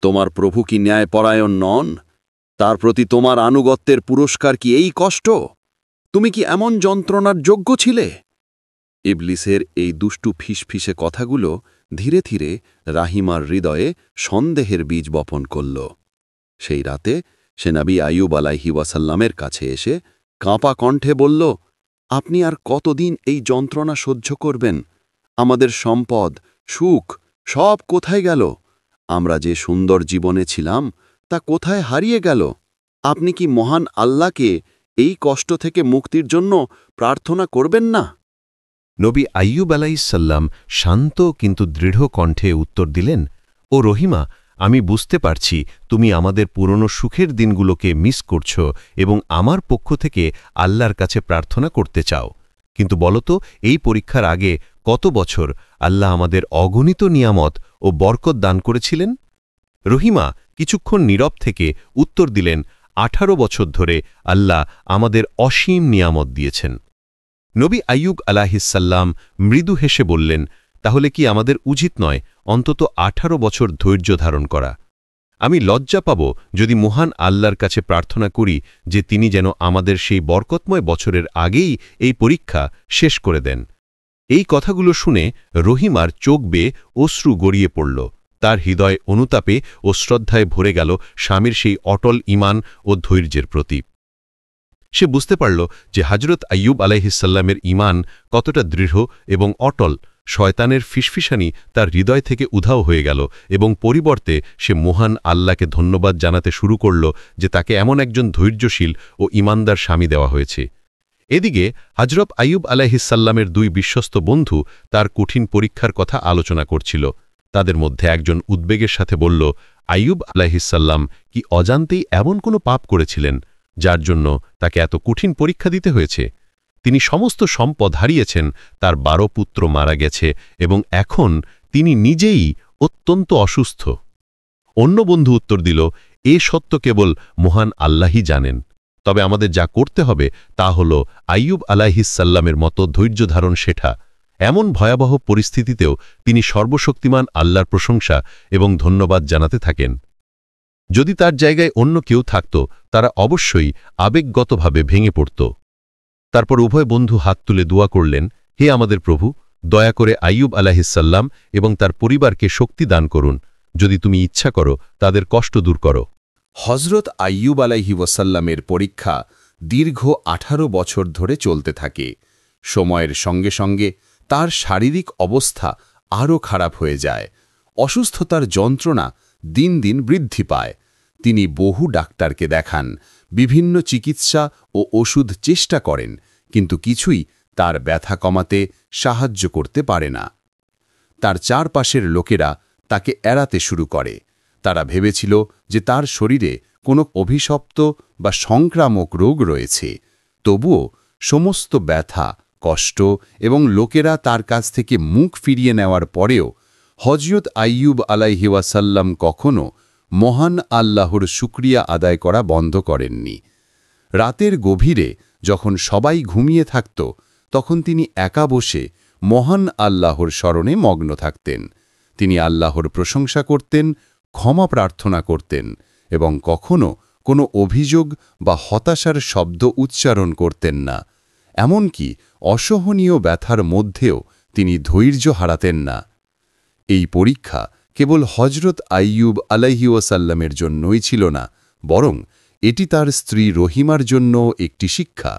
তোমার প্রভু কি ন্যায়পরায়ণ নন? তার প্রতি তোমার আনুগত্যের পুরস্কার কি এই কষ্ট? তুমি কি এমন যন্ত্রণার যোগ্য ছিলে? ইবলিসের এই দুষ্টু ফিসফিসে কথাগুলো ধীরে ধীরে রাহিমার হৃদয়ে সন্দেহের বীজ বপন করল। সেই রাতে সে নবী আইয়ুব আলাইহি ওয়াসাল্লামের কাছে এসে কাঁপা কণ্ঠে বলল, আপনি আর কতদিন এই যন্ত্রণা সহ্য করবেন? আমাদের সম্পদ, সুখ সব কোথায় গেল? আমরা যে সুন্দর জীবনে ছিলাম তা কোথায় হারিয়ে গেল? আপনি কি মহান আল্লাহকে এই কষ্ট থেকে মুক্তির জন্য প্রার্থনা করবেন না? নবী আইয়ুব আলাইহিসসাল্লাম শান্ত কিন্তু দৃঢ় কণ্ঠে উত্তর দিলেন, ও রহিমা, আমি বুঝতে পারছি তুমি আমাদের পুরনো সুখের দিনগুলোকে মিস করছ এবং আমার পক্ষ থেকে আল্লাহর কাছে প্রার্থনা করতে চাও। কিন্তু বলতো, এই পরীক্ষার আগে কত বছর আল্লাহ আমাদের অগণিত নিয়ামত ও বরকত দান করেছিলেন? রহিমা কিছুক্ষণ নীরব থেকে উত্তর দিলেন, 18 বছর ধরে আল্লাহ আমাদের অসীম নিয়ামত দিয়েছেন। নবী আইয়ুব আলাইহিসসাল্লাম মৃদু হেসে বললেন, তাহলে কি আমাদের উচিত নয় অন্তত 18 বছর ধৈর্য ধারণ করা? আমি লজ্জা পাব যদি মহান আল্লাহর কাছে প্রার্থনা করি যে তিনি যেন আমাদের সেই বরকতময় বছরের আগেই এই পরীক্ষা শেষ করে দেন। এই কথাগুলো শুনে রহিমার চোখ বেয়ে অশ্রু গড়িয়ে পড়ল। তার হৃদয় অনুতাপে ও শ্রদ্ধায় ভরে গেল স্বামীর সেই অটল ঈমান ও ধৈর্যের প্রতি। সে বুঝতে পারল যে হজরত আইয়ুব আলাইহিসসাল্লামের ঈমান কতটা দৃঢ় এবং অটল। শয়তানের ফিসফিসানি তার হৃদয় থেকে উধাও হয়ে গেল এবং পরিবর্তে সে মহান আল্লাহকে ধন্যবাদ জানাতে শুরু করল যে তাকে এমন একজন ধৈর্যশীল ও ঈমানদার স্বামী দেওয়া হয়েছে। এদিকে হজরত আইয়ুব আলাইহিসসাল্লামের 2 বিশ্বস্ত বন্ধু তার কঠিন পরীক্ষার কথা আলোচনা করছিল। তাদের মধ্যে একজন উদ্বেগের সাথে বলল, আইয়ুব আলাইহিসসাল্লাম কি অজান্তেই এমন কোনো পাপ করেছিলেন যার জন্য তাকে এত কঠিন পরীক্ষা দিতে হয়েছে? তিনি সমস্ত সম্পদ হারিয়েছেন, তার 12 পুত্র মারা গেছে এবং এখন তিনি নিজেই অত্যন্ত অসুস্থ। অন্য বন্ধু উত্তর দিল, এ সত্য কেবল মহান আল্লাহই জানেন। তবে আমাদের যা করতে হবে তা হল আইয়ুব আলাইহিসসাল্লামের মতো ধৈর্য ধারণ শেখা। এমন ভয়াবহ পরিস্থিতিতেও তিনি সর্বশক্তিমান আল্লাহর প্রশংসা এবং ধন্যবাদ জানাতে থাকেন। যদি তার জায়গায় অন্য কেউ থাকত, তারা অবশ্যই আবেগগতভাবে ভেঙে পড়ত। তারপর উভয় বন্ধু হাত তুলে দোয়া করলেন, হে আমাদের প্রভু, দয়া করে আইয়ুব আলাইহিসসাল্লাম এবং তার পরিবারকে শক্তি দান করুন। যদি তুমি ইচ্ছা করো, তাদের কষ্ট দূর করো। হজরত আইয়ুব আলাইহি ওয়াসাল্লামের পরীক্ষা দীর্ঘ 18 বছর ধরে চলতে থাকে। সময়ের সঙ্গে সঙ্গে তার শারীরিক অবস্থা আরও খারাপ হয়ে যায়। অসুস্থতার যন্ত্রণা দিন দিন বৃদ্ধি পায়। তিনি বহু ডাক্তারকে দেখান, বিভিন্ন চিকিৎসা ও ওষুধ চেষ্টা করেন, কিন্তু কিছুই তার ব্যথা কমাতে সাহায্য করতে পারে না। তার চারপাশের লোকেরা তাকে এড়াতে শুরু করে। তারা ভেবেছিল যে তার শরীরে কোনো অভিশপ্ত বা সংক্রামক রোগ রয়েছে। তবুও সমস্ত ব্যথা, কষ্ট এবং লোকেরা তার কাছ থেকে মুখ ফিরিয়ে নেওয়ার পরেও হজরত আইয়ুব আলাইহি ওয়াসাল্লাম কখনও মহান আল্লাহর শুকরিয়া আদায় করা বন্ধ করেননি। রাতের গভীরে যখন সবাই ঘুমিয়ে থাকত, তখন তিনি একা বসে মহান আল্লাহর স্মরণে মগ্ন থাকতেন। তিনি আল্লাহর প্রশংসা করতেন, ক্ষমা প্রার্থনা করতেন এবং কখনও কোনো অভিযোগ বা হতাশার শব্দ উচ্চারণ করতেন না। এমনকি অসহনীয় ব্যথার মধ্যেও তিনি ধৈর্য হারাতেন না। এই পরীক্ষা কেবল হজরত আইয়ুব আলাইহিওয়াসাল্লামের জন্যই ছিল না, বরং এটি তার স্ত্রী রহিমার জন্য একটি শিক্ষা।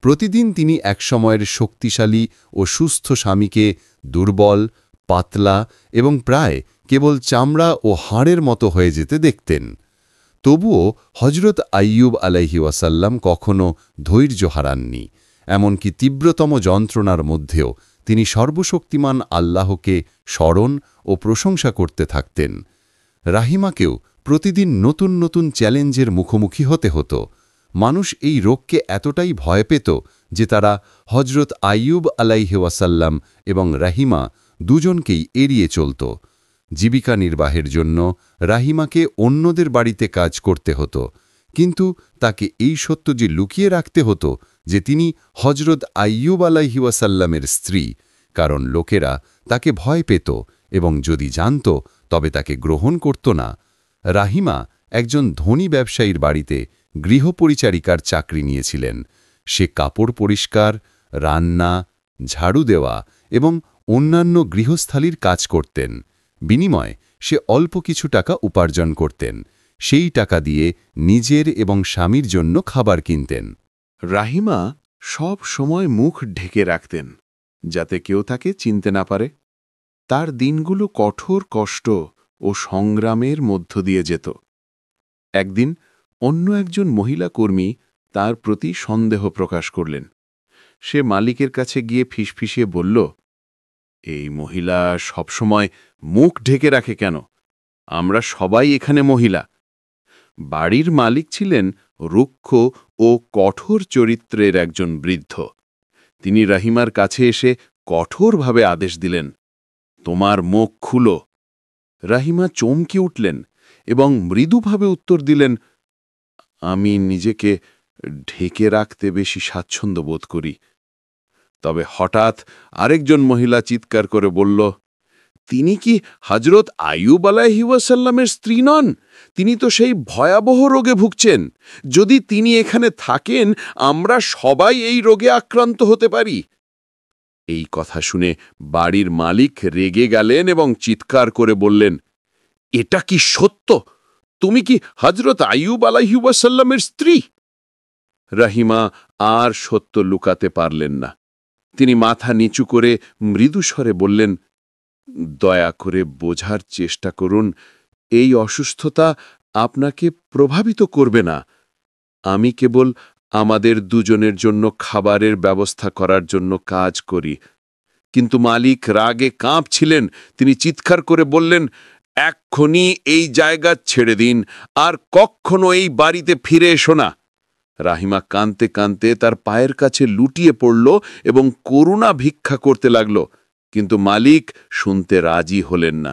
প্রতিদিন তিনি একসময়ের শক্তিশালী ও সুস্থ স্বামীকে দুর্বল, পাতলা এবং প্রায় কেবল চামড়া ও হাড়ের মতো হয়ে যেতে দেখতেন। তবুও হজরত আইয়ুব আলাইহিওয়াসাল্লাম কখনও ধৈর্য হারাননি। এমনকি তীব্রতম যন্ত্রণার মধ্যেও তিনি সর্বশক্তিমান আল্লাহকে স্মরণ ও প্রশংসা করতে থাকতেন। রাহিমাকেও প্রতিদিন নতুন নতুন চ্যালেঞ্জের মুখোমুখি হতে হতো। মানুষ এই রোগকে এতটাই ভয় পেত যে তারা হজরত আইয়ুব আলাইহিওয়াসাল্লাম এবং রাহিমা দুজনকেই এড়িয়ে চলত। জীবিকা নির্বাহের জন্য রাহিমাকে অন্যদের বাড়িতে কাজ করতে হতো, কিন্তু তাকে এই সত্য যে লুকিয়ে রাখতে হতো যে তিনি হজরত আইয়ুব আলাইহিওয়াসাল্লামের স্ত্রী, কারণ লোকেরা তাকে ভয় পেত এবং যদি জানত তবে তাকে গ্রহণ করত না। রাহিমা একজন ধনী ব্যবসায়ীর বাড়িতে গৃহপরিচারিকার চাকরি নিয়েছিলেন। সে কাপড় পরিষ্কার, রান্না, ঝাড়ু দেওয়া এবং অন্যান্য গৃহস্থালির কাজ করতেন। বিনিময়ে সে অল্প কিছু টাকা উপার্জন করতেন। সেই টাকা দিয়ে নিজের এবং স্বামীর জন্য খাবার কিনতেন। রাহিমা সব সময় মুখ ঢেকে রাখতেন, যাতে কেউ তাকে চিনতে না পারে। তার দিনগুলো কঠোর কষ্ট ও সংগ্রামের মধ্য দিয়ে যেত। একদিন অন্য একজন মহিলা কর্মী তার প্রতি সন্দেহ প্রকাশ করলেন। সে মালিকের কাছে গিয়ে ফিসফিসিয়ে বলল, এই মহিলা সবসময় মুখ ঢেকে রাখে কেন? আমরা সবাই এখানে মহিলা। বাড়ির মালিক ছিলেন রুক্ষ ও কঠোর চরিত্রের একজন বৃদ্ধ। তিনি রাহিমার কাছে এসে কঠোরভাবে আদেশ দিলেন, তোমার মুখ খুলো। রাহিমা চমকে উঠলেন এবং মৃদুভাবে উত্তর দিলেন, আমি নিজেকে ঢেকে রাখতে বেশি স্বাচ্ছন্দ্য বোধ করি। তবে হঠাৎ আরেকজন মহিলা চিৎকার করে বলল, তিনি কি হজরত আইয়ুব আলাইহিওয়াসাল্লামের স্ত্রী নন? তিনি তো সেই ভয়াবহ রোগে ভুগছেন। যদি তিনি এখানে থাকেন, আমরা সবাই এই রোগে আক্রান্ত হতে পারি। এই কথা শুনে বাড়ির মালিক রেগে গেলেন এবং চিৎকার করে বললেন, এটা কি সত্য? তুমি কি হজরত আইয়ুব আলাইহিওয়াসাল্লামের স্ত্রী? রাহিমা আর সত্য লুকাতে পারলেন না। তিনি মাথা নিচু করে মৃদুস্বরে বললেন, দয়া করে বোঝার চেষ্টা করুন, এই অসুস্থতা আপনাকে প্রভাবিত করবে না। আমি কেবল আমাদের দুজনের জন্য খাবারের ব্যবস্থা করার জন্য কাজ করি। কিন্তু মালিক রাগে কাঁপছিলেন। তিনি চিৎকার করে বললেন, এক্ষুনি এই জায়গা ছেড়ে দিন, আর কখনো এই বাড়িতে ফিরে এসো না। রাহিমা কাঁদতে কাঁদতে তার পায়ের কাছে লুটিয়ে পড়ল এবং করুণা ভিক্ষা করতে লাগল, কিন্তু মালিক শুনতে রাজি হলেন না।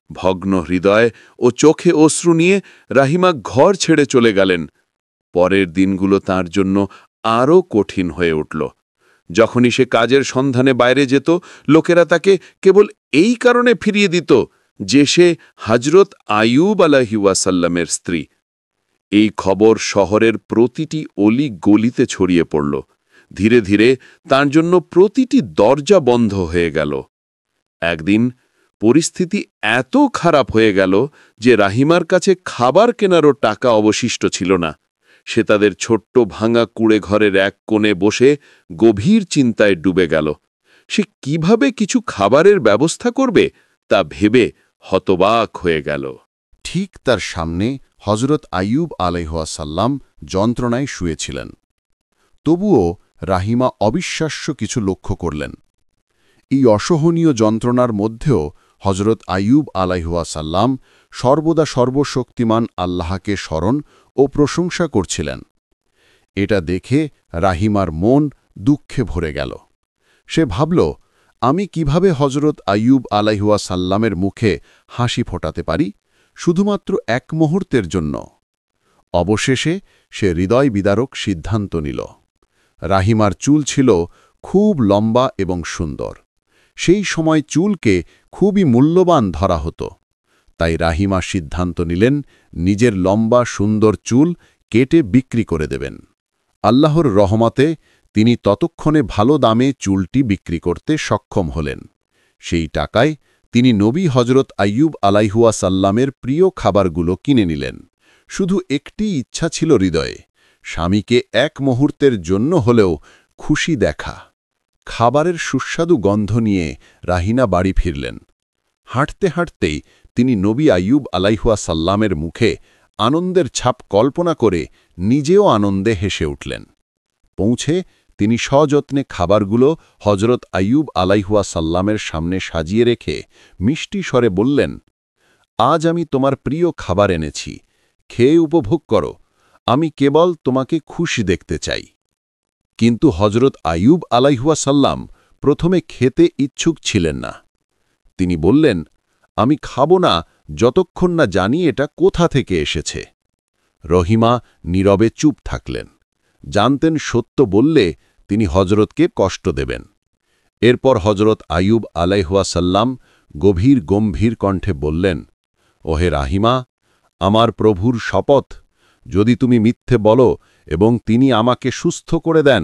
ভগ্ন হৃদয় ও চোখে অশ্রু নিয়ে রাহিমা ঘর ছেড়ে চলে গেলেন। পরের দিনগুলো তার জন্য আরও কঠিন হয়ে উঠল। যখনই সে কাজের সন্ধানে বাইরে যেত, লোকেরা তাকে কেবল এই কারণে ফিরিয়ে দিত যে সে হজরত আইয়ুব আলাইহিওয়াসাল্লামের স্ত্রী। এই খবর শহরের প্রতিটি অলি গলিতে ছড়িয়ে পড়ল। ধীরে ধীরে তার জন্য প্রতিটি দরজা বন্ধ হয়ে গেল। একদিন পরিস্থিতি এত খারাপ হয়ে গেল যে রাহিমার কাছে খাবার কেনারও টাকা অবশিষ্ট ছিল না। সে তাদের ছোট্ট ভাঙা কুঁড়ে ঘরের এক কোণে বসে গভীর চিন্তায় ডুবে গেল। সে কিভাবে কিছু খাবারের ব্যবস্থা করবে তা ভেবে হতবাক হয়ে গেল। ঠিক তার সামনে হজরত আইয়ুব আলাইহিওয়াসাল্লাম যন্ত্রণায় শুয়েছিলেন। তবুও রাহিমা অবিশ্বাস্য কিছু লক্ষ্য করলেন। এই অসহনীয় যন্ত্রণার মধ্যেও হজরত আইয়ুব আলাইহিওয়াসাল্লাম সর্বদা সর্বশক্তিমান আল্লাহকে স্মরণ ও প্রশংসা করছিলেন। এটা দেখে রাহিমার মন দুঃখে ভরে গেল। সে ভাবল, আমি কিভাবে হজরত আইয়ুব আলাইহিওয়াসাল্লামের মুখে হাসি ফোটাতে পারি, শুধুমাত্র এক মুহূর্তের জন্য। অবশেষে সে হৃদয় বিদারক সিদ্ধান্ত নিল। রাহিমার চুল ছিল খুব লম্বা এবং সুন্দর। সেই সময় চুলকে খুবই মূল্যবান ধরা হতো। তাই রাহিমা সিদ্ধান্ত নিলেন নিজের লম্বা সুন্দর চুল কেটে বিক্রি করে দেবেন। আল্লাহর রহমতে তিনি ততক্ষণে ভালো দামে চুলটি বিক্রি করতে সক্ষম হলেন। সেই টাকায় তিনি নবী হজরত আইয়ুব আলাইহুয়া সাল্লামের প্রিয় খাবারগুলো কিনে নিলেন। শুধু একটি ইচ্ছা ছিল হৃদয়ে, স্বামীকে এক মুহূর্তের জন্য হলেও খুশি দেখা। খাবারের সুস্বাদু গন্ধ নিয়ে রাহিনা বাড়ি ফিরলেন। হাঁটতে হাঁটতেই তিনি নবী আইয়ুব আলাইহুয়া সাল্লামের মুখে আনন্দের ছাপ কল্পনা করে নিজেও আনন্দে হেসে উঠলেন। পৌঁছে তিনি সযত্নে খাবারগুলো হজরত আইয়ুব আলাইহুয়া সাল্লামের সামনে সাজিয়ে রেখে মিষ্টি স্বরে বললেন, আজ আমি তোমার প্রিয় খাবার এনেছি, খেয়ে উপভোগ করো, আমি কেবল তোমাকে খুশি দেখতে চাই। কিন্তু হজরত আইয়ুব আলাইহুয়া সাল্লাম প্রথমে খেতে ইচ্ছুক ছিলেন না। তিনি বললেন, আমি খাব না যতক্ষণ না জানি এটা কোথা থেকে এসেছে। রহিমা নীরবে চুপ থাকলেন। জানতেন সত্য বললে তিনি হজরতকে কষ্ট দেবেন। এরপর হজরত আইয়ুব আলাইহুয়া সাল্লাম গভীর গম্ভীর কণ্ঠে বললেন, ওহে রাহিমা, আমার প্রভুর শপথ, যদি তুমি মিথ্যে বলো এবং তিনি আমাকে সুস্থ করে দেন,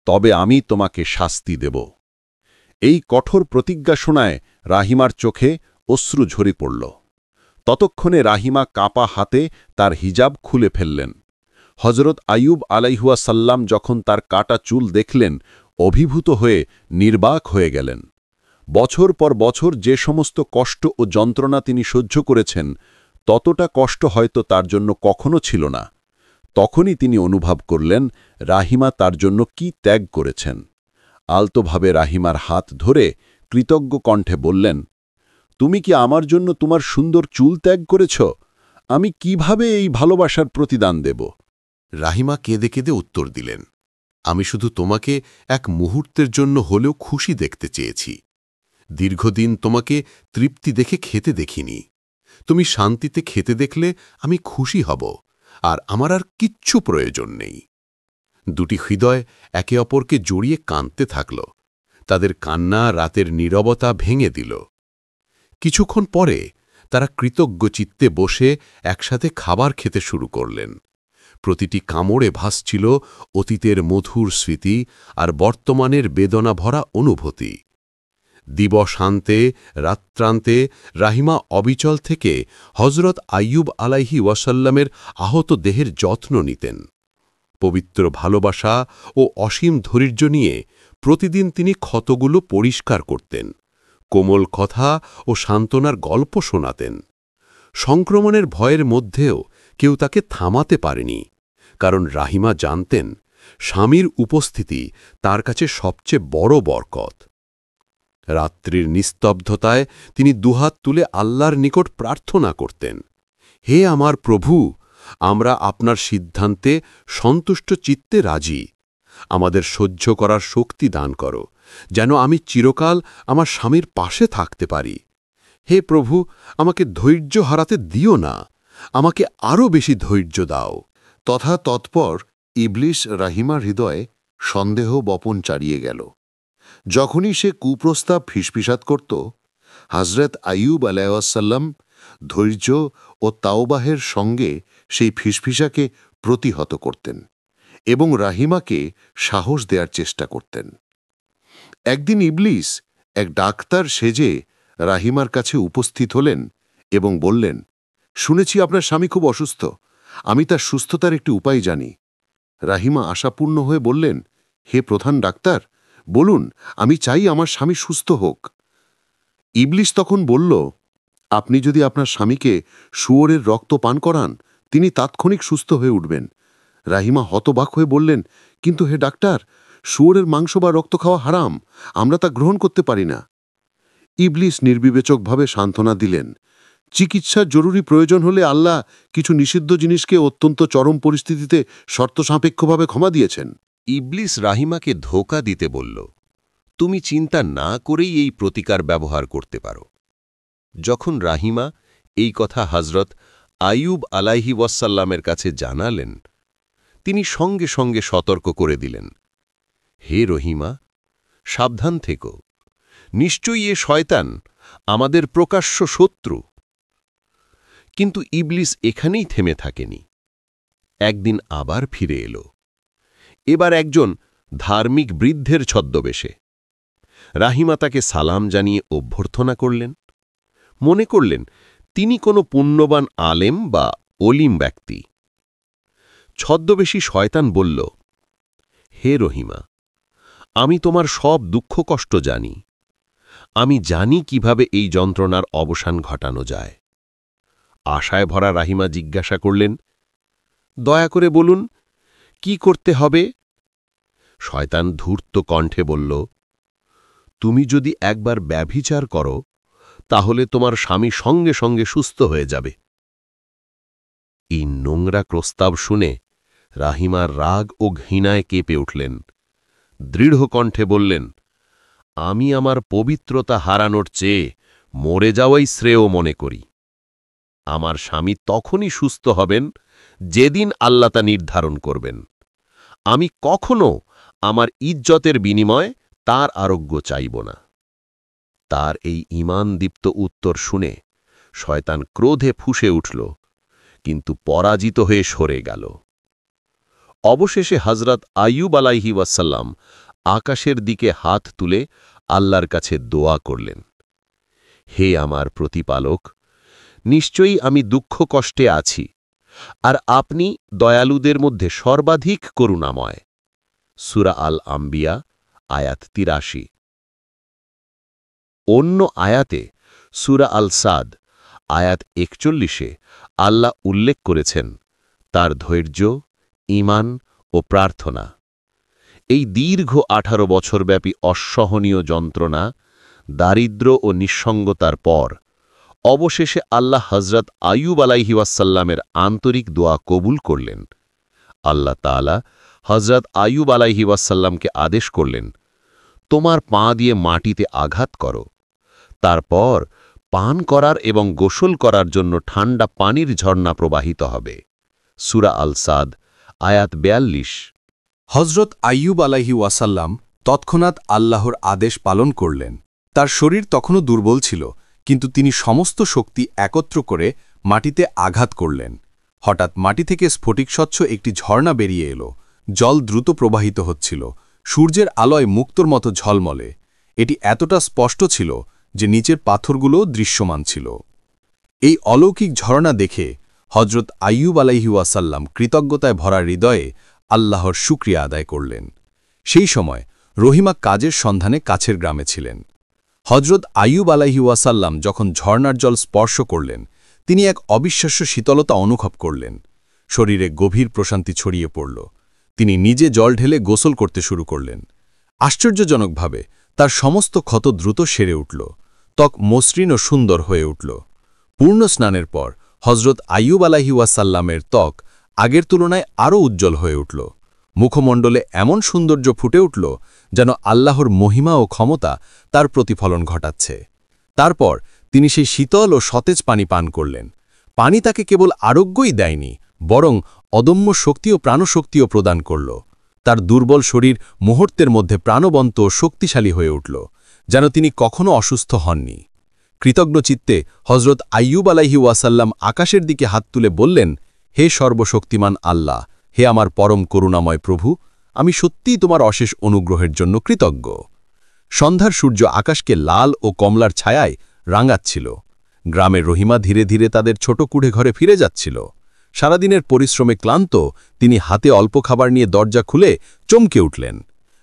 তবে আমি তোমাকে শাস্তি দেব। এই কঠোর প্রতিজ্ঞা শোনায় রাহিমার চোখে অশ্রু ঝরে পড়ল। ততক্ষণে রাহিমা কাপা হাতে তার হিজাব খুলে ফেললেন। হজরত আইয়ুব আলাইহুয়া সাল্লাম যখন তার কাটা চুল দেখলেন, অভিভূত হয়ে নির্বাক হয়ে গেলেন। বছর পর বছর যে সমস্ত কষ্ট ও যন্ত্রণা তিনি সহ্য করেছেন, ততটা কষ্ট হয়তো তার জন্য কখনো ছিল না। তখনই তিনি অনুভব করলেন রাহিমা তার জন্য কি ত্যাগ করেছেন। আলতোভাবে রাহিমার হাত ধরে কৃতজ্ঞ কণ্ঠে বললেন, তুমি কি আমার জন্য তোমার সুন্দর চুল ত্যাগ করেছ? আমি কিভাবে এই ভালোবাসার প্রতিদান দেব? রাহিমা কেঁদে কেঁদে উত্তর দিলেন, আমি শুধু তোমাকে এক মুহূর্তের জন্য হলেও খুশি দেখতে চেয়েছি। দীর্ঘদিন তোমাকে তৃপ্তি দেখে খেতে দেখিনি। তুমি শান্তিতে খেতে দেখলে আমি খুশি হব, আর আমার আর কিচ্ছু প্রয়োজন নেই। দুটি হৃদয় একে অপরকে জড়িয়ে কাঁদতে থাকল। তাদের কান্না রাতের নীরবতা ভেঙে দিল। কিছুক্ষণ পরে তারা কৃতজ্ঞ চিত্তে বসে একসাথে খাবার খেতে শুরু করলেন। প্রতিটি কামড়ে ভাসছিল অতীতের মধুর স্মৃতি আর বর্তমানের বেদনা ভরা অনুভূতি। দিবসান্তে রাত্রান্তে রাহিমা অবিচল থেকে হজরত আইয়ুব আলাইহি ওয়াসাল্লামের আহত দেহের যত্ন নিতেন। পবিত্র ভালোবাসা ও অসীম ধৈর্য নিয়ে প্রতিদিন তিনি ক্ষতগুলো পরিষ্কার করতেন, কোমল কথা ও সান্ত্বনার গল্প শোনাতেন। সংক্রমণের ভয়ের মধ্যেও কেউ তাকে থামাতে পারেনি, কারণ রাহিমা জানতেন স্বামীর উপস্থিতি তার কাছে সবচেয়ে বড় বরকত। রাত্রির নিস্তব্ধতায় তিনি দুহাত তুলে আল্লাহর নিকট প্রার্থনা করতেন, হে আমার প্রভু, আমরা আপনার সিদ্ধান্তে সন্তুষ্ট চিত্তে রাজি। আমাদের সহ্য করার শক্তি দান করো, যেন আমি চিরকাল আমার স্বামীর পাশে থাকতে পারি। হে প্রভু, আমাকে ধৈর্য হারাতে দিও না, আমাকে আরও বেশি ধৈর্য দাও। তথা তৎপর ইবলিস রাহিমার হৃদয়ে সন্দেহ বপন চারিয়ে গেল। যখনই সে কুপ্রস্তাব ফিসফিসাত করত, হজরত আইয়ুব আলাইহিসসাল্লাম ধৈর্য ও তাওবাহের সঙ্গে সেই ফিসফিসাকে প্রতিহত করতেন এবং রাহিমাকে সাহস দেওয়ার চেষ্টা করতেন। একদিন ইবলিস এক ডাক্তার সেজে রাহিমার কাছে উপস্থিত হলেন এবং বললেন, শুনেছি আপনার স্বামী খুব অসুস্থ, আমি তার সুস্থতার একটি উপায় জানি। রাহিমা আশাপূর্ণ হয়ে বললেন, হে প্রধান ডাক্তার, বলুন, আমি চাই আমার স্বামী সুস্থ হোক। ইবলিস তখন বলল, আপনি যদি আপনার স্বামীকে শুয়োরের রক্ত পান করান, তিনি তাৎক্ষণিক সুস্থ হয়ে উঠবেন। রাহিমা হতবাক হয়ে বললেন, কিন্তু হে ডাক্তার, শুয়োরের মাংস বা রক্ত খাওয়া হারাম, আমরা তা গ্রহণ করতে পারি না। ইবলিস নির্বিবেচকভাবে সান্ত্বনা দিলেন, চিকিৎসার জরুরি প্রয়োজন হলে আল্লাহ কিছু নিষিদ্ধ জিনিসকে অত্যন্ত চরম পরিস্থিতিতে শর্তসাপেক্ষভাবে ক্ষমা দিয়েছেন। ইবলিস রাহিমাকে ধোঁকা দিতে বলল, তুমি চিন্তা না করেই এই প্রতিকার ব্যবহার করতে পারো। যখন রাহিমা এই কথা হজরত আইয়ুব আলাইহি ওয়াসাল্লামের কাছে জানালেন, তিনি সঙ্গে সঙ্গে সতর্ক করে দিলেন, হে রহিমা, সাবধান থেকো, নিশ্চয়ই এ শয়তান আমাদের প্রকাশ্য শত্রু। কিন্তু ইবলিস এখানেই থেমে থাকেনি। একদিন আবার ফিরে এলো, এবার একজন ধার্মিক বৃদ্ধের ছদ্মবেশে। রাহিমা তাকে সালাম জানিয়ে অভ্যর্থনা করলেন। মনে করলেন তিনি কোনো পুণ্যবান আলেম বা অলিম ব্যক্তি। ছদ্মবেশী শয়তান বলল, হে রহিমা, আমি তোমার সব দুঃখ কষ্ট জানি। আমি জানি কিভাবে এই যন্ত্রণার অবসান ঘটানো যায়। আশায় ভরা রাহিমা জিজ্ঞাসা করলেন, দয়া করে বলুন, কি করতে হবে? শয়তান ধূর্ত কণ্ঠে বলল, তুমি যদি একবার ব্যভিচার করো তাহলে তোমার স্বামী সঙ্গে সঙ্গে সুস্থ হয়ে যাবে। এই নোংরা প্রস্তাব শুনে রাহিমার রাগ ও ঘৃণায় কেঁপে উঠলেন। দৃঢ় কণ্ঠে বললেন, আমি আমার পবিত্রতা হারানোর চেয়ে মরে যাওয়াই শ্রেয় মনে করি। আমার স্বামী তখনই সুস্থ হবেন যেদিন আল্লাহ তা নির্ধারণ করবেন। আমি কখনো আমার ইজ্জতের বিনিময়ে তার আরোগ্য চাইব না। তার এই ঈমানদীপ্ত উত্তর শুনে শয়তান ক্রোধে ফুঁসে উঠল, কিন্তু পরাজিত হয়ে সরে গেল। অবশেষে হযরত আইয়ুব আলাইহি ওয়াসাল্লাম আকাশের দিকে হাত তুলে আল্লাহর কাছে দোয়া করলেন, হে আমার প্রতিপালক, নিশ্চয়ই আমি দুঃখ কষ্টে আছি, আর আপনি দয়ালুদের মধ্যে সর্বাধিক করুণাময়। সূরা আল আম্বিয়া আয়াত ৮৩। অন্য আয়াতে সূরা আল সাদ আয়াত ৪১-এ আল্লাহ উল্লেখ করেছেন তার ধৈর্য, ঈমান ও প্রার্থনা। এই দীর্ঘ ১৮ বছরব্যাপী অসহনীয় যন্ত্রণা, দারিদ্র্য ও নিঃসঙ্গতার পর অবশেষে আল্লাহ হযরত আইয়ুব আলাইহি ওয়াসাল্লামের আন্তরিক দোয়া কবুল করলেন। আল্লাহ তাআলা হযরত আইয়ুব আলাইহি ওয়াসাল্লামকে আদেশ করলেন, তোমার পা দিয়ে মাটিতে আঘাত করো। তারপর পান করার এবং গোসল করার জন্য ঠান্ডা পানির ঝর্ণা প্রবাহিত হবে। সূরা আল সাদ আয়াত ৪২। হযরত আইয়ুব আলাইহি ওয়াসাল্লাম তৎক্ষণাৎ আল্লাহর আদেশ পালন করলেন। তার শরীর তখনও দুর্বল ছিল, কিন্তু তিনি সমস্ত শক্তি একত্র করে মাটিতে আঘাত করলেন। হঠাৎ মাটি থেকে স্ফটিকস্বচ্ছ একটি ঝর্ণা বেরিয়ে এলো। জল দ্রুত প্রবাহিত হচ্ছিল, সূর্যের আলোয় মুক্তোর মতো ঝলমলে। এটি এতটা স্পষ্ট ছিল যে নিচের পাথরগুলোও দৃশ্যমান ছিল। এই অলৌকিক ঝর্ণা দেখে হযরত আইয়ুব আলাইহি ওয়াসাল্লাম কৃতজ্ঞতায় ভরা হৃদয়ে আল্লাহর শুকরিয়া আদায় করলেন। সেই সময় রহিমা কাজের সন্ধানে কাছের গ্রামে ছিলেন। হযরত আইয়ুব আলাইহি ওয়াসাল্লাম যখন ঝর্ণার জল স্পর্শ করলেন, তিনি এক অবিশ্বাস্য শীতলতা অনুভব করলেন। শরীরে গভীর প্রশান্তি ছড়িয়ে পড়ল। তিনি নিজে জল ঢেলে গোসল করতে শুরু করলেন। আশ্চর্যজনকভাবে তার সমস্ত ক্ষত দ্রুত সেরে উঠল। ত্বক মসৃণ ও সুন্দর হয়ে উঠল। পূর্ণ স্নানের পর হযরত আইয়ুব আলাইহি ওয়াসাল্লামের ত্বক আগের তুলনায় আরও উজ্জ্বল হয়ে উঠল। মুখমণ্ডলে এমন সৌন্দর্য ফুটে উঠল যেন আল্লাহর মহিমা ও ক্ষমতা তার প্রতিফলন ঘটাচ্ছে। তারপর তিনি সেই শীতল ও সতেজ পানি পান করলেন। পানি তাকে কেবল আরোগ্যই দেয়নি, বরং অদম্য শক্তি ও প্রাণশক্তিও প্রদান করল। তার দুর্বল শরীর মুহূর্তের মধ্যে প্রাণবন্ত ও শক্তিশালী হয়ে উঠল, যেন তিনি কখনো অসুস্থ হননি। কৃতজ্ঞচিত্তে হযরত আইয়ুব আলাইহি ওয়াসাল্লাম আকাশের দিকে হাত তুলে বললেন, হে সর্বশক্তিমান আল্লাহ, হে আমার পরম করুণাময় প্রভু, আমি সত্যিই তোমার অশেষ অনুগ্রহের জন্য কৃতজ্ঞ। সন্ধ্যার সূর্য আকাশকে লাল ও কমলার ছায়ায় রাঙাচ্ছিল। গ্রামের রহিমা ধীরে ধীরে তাদের ছোট কুড়ে ঘরে ফিরে যাচ্ছিল। সারাদিনের পরিশ্রমে ক্লান্ত তিনি হাতে অল্প খাবার নিয়ে দরজা খুলে চমকে উঠলেন।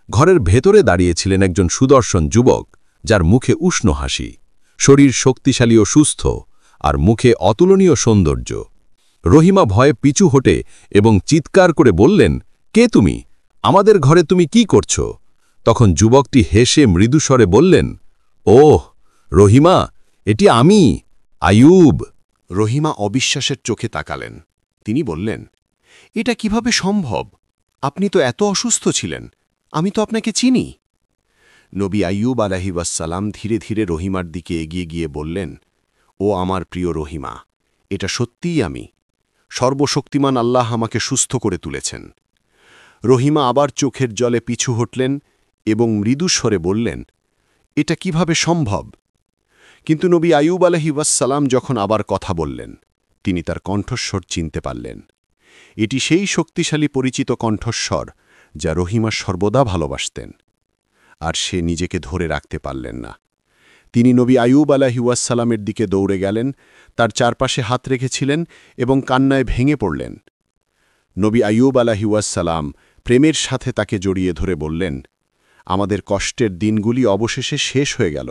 ঘরের ভেতরে দাঁড়িয়েছিলেন একজন সুদর্শন যুবক, যার মুখে উষ্ণ হাসি, শরীর শক্তিশালী ও সুস্থ, আর মুখে অতুলনীয় সৌন্দর্য। রহিমা ভয়ে পিছু হটে এবং চিৎকার করে বললেন, কে তুমি? আমাদের ঘরে তুমি কি করছ? তখন যুবকটি হেসে মৃদুস্বরে বললেন, ওহ রহিমা, এটি আমি, আইয়ুব। রহিমা অবিশ্বাসের চোখে তাকালেন। তিনি বললেন, এটা কিভাবে সম্ভব? আপনি তো এত অসুস্থ ছিলেন, আমি তো আপনাকে চিনি। নবী আইয়ুব আলাইহি ওয়াসাল্লাম ধীরে ধীরে রহিমার দিকে এগিয়ে গিয়ে বললেন, ও আমার প্রিয় রহিমা, এটা সত্যিই আমি। সর্বশক্তিমান আল্লাহ আমাকে সুস্থ করে তুলেছেন। রহিমা আবার চোখের জলে পিছু হটলেন এবং মৃদুস্বরে বললেন, এটা কিভাবে সম্ভব? কিন্তু নবী আইয়ুব আলাইহি ওয়াসাল্লাম যখন আবার কথা বললেন, তিনি তার কণ্ঠস্বর চিনতে পারলেন। এটি সেই শক্তিশালী পরিচিত কণ্ঠস্বর যা রহিমা সর্বদা ভালোবাসতেন। আর সে নিজেকে ধরে রাখতে পারলেন না। তিনি নবী আইয়ুব আলাইহিওয়াসসালামের দিকে দৌড়ে গেলেন, তার চারপাশে হাত রেখেছিলেন এবং কান্নায় ভেঙে পড়লেন। নবী আইয়ুব আলাইহিওয়াসসালাম প্রেমের সাথে তাকে জড়িয়ে ধরে বললেন, আমাদের কষ্টের দিনগুলি অবশেষে শেষ হয়ে গেল।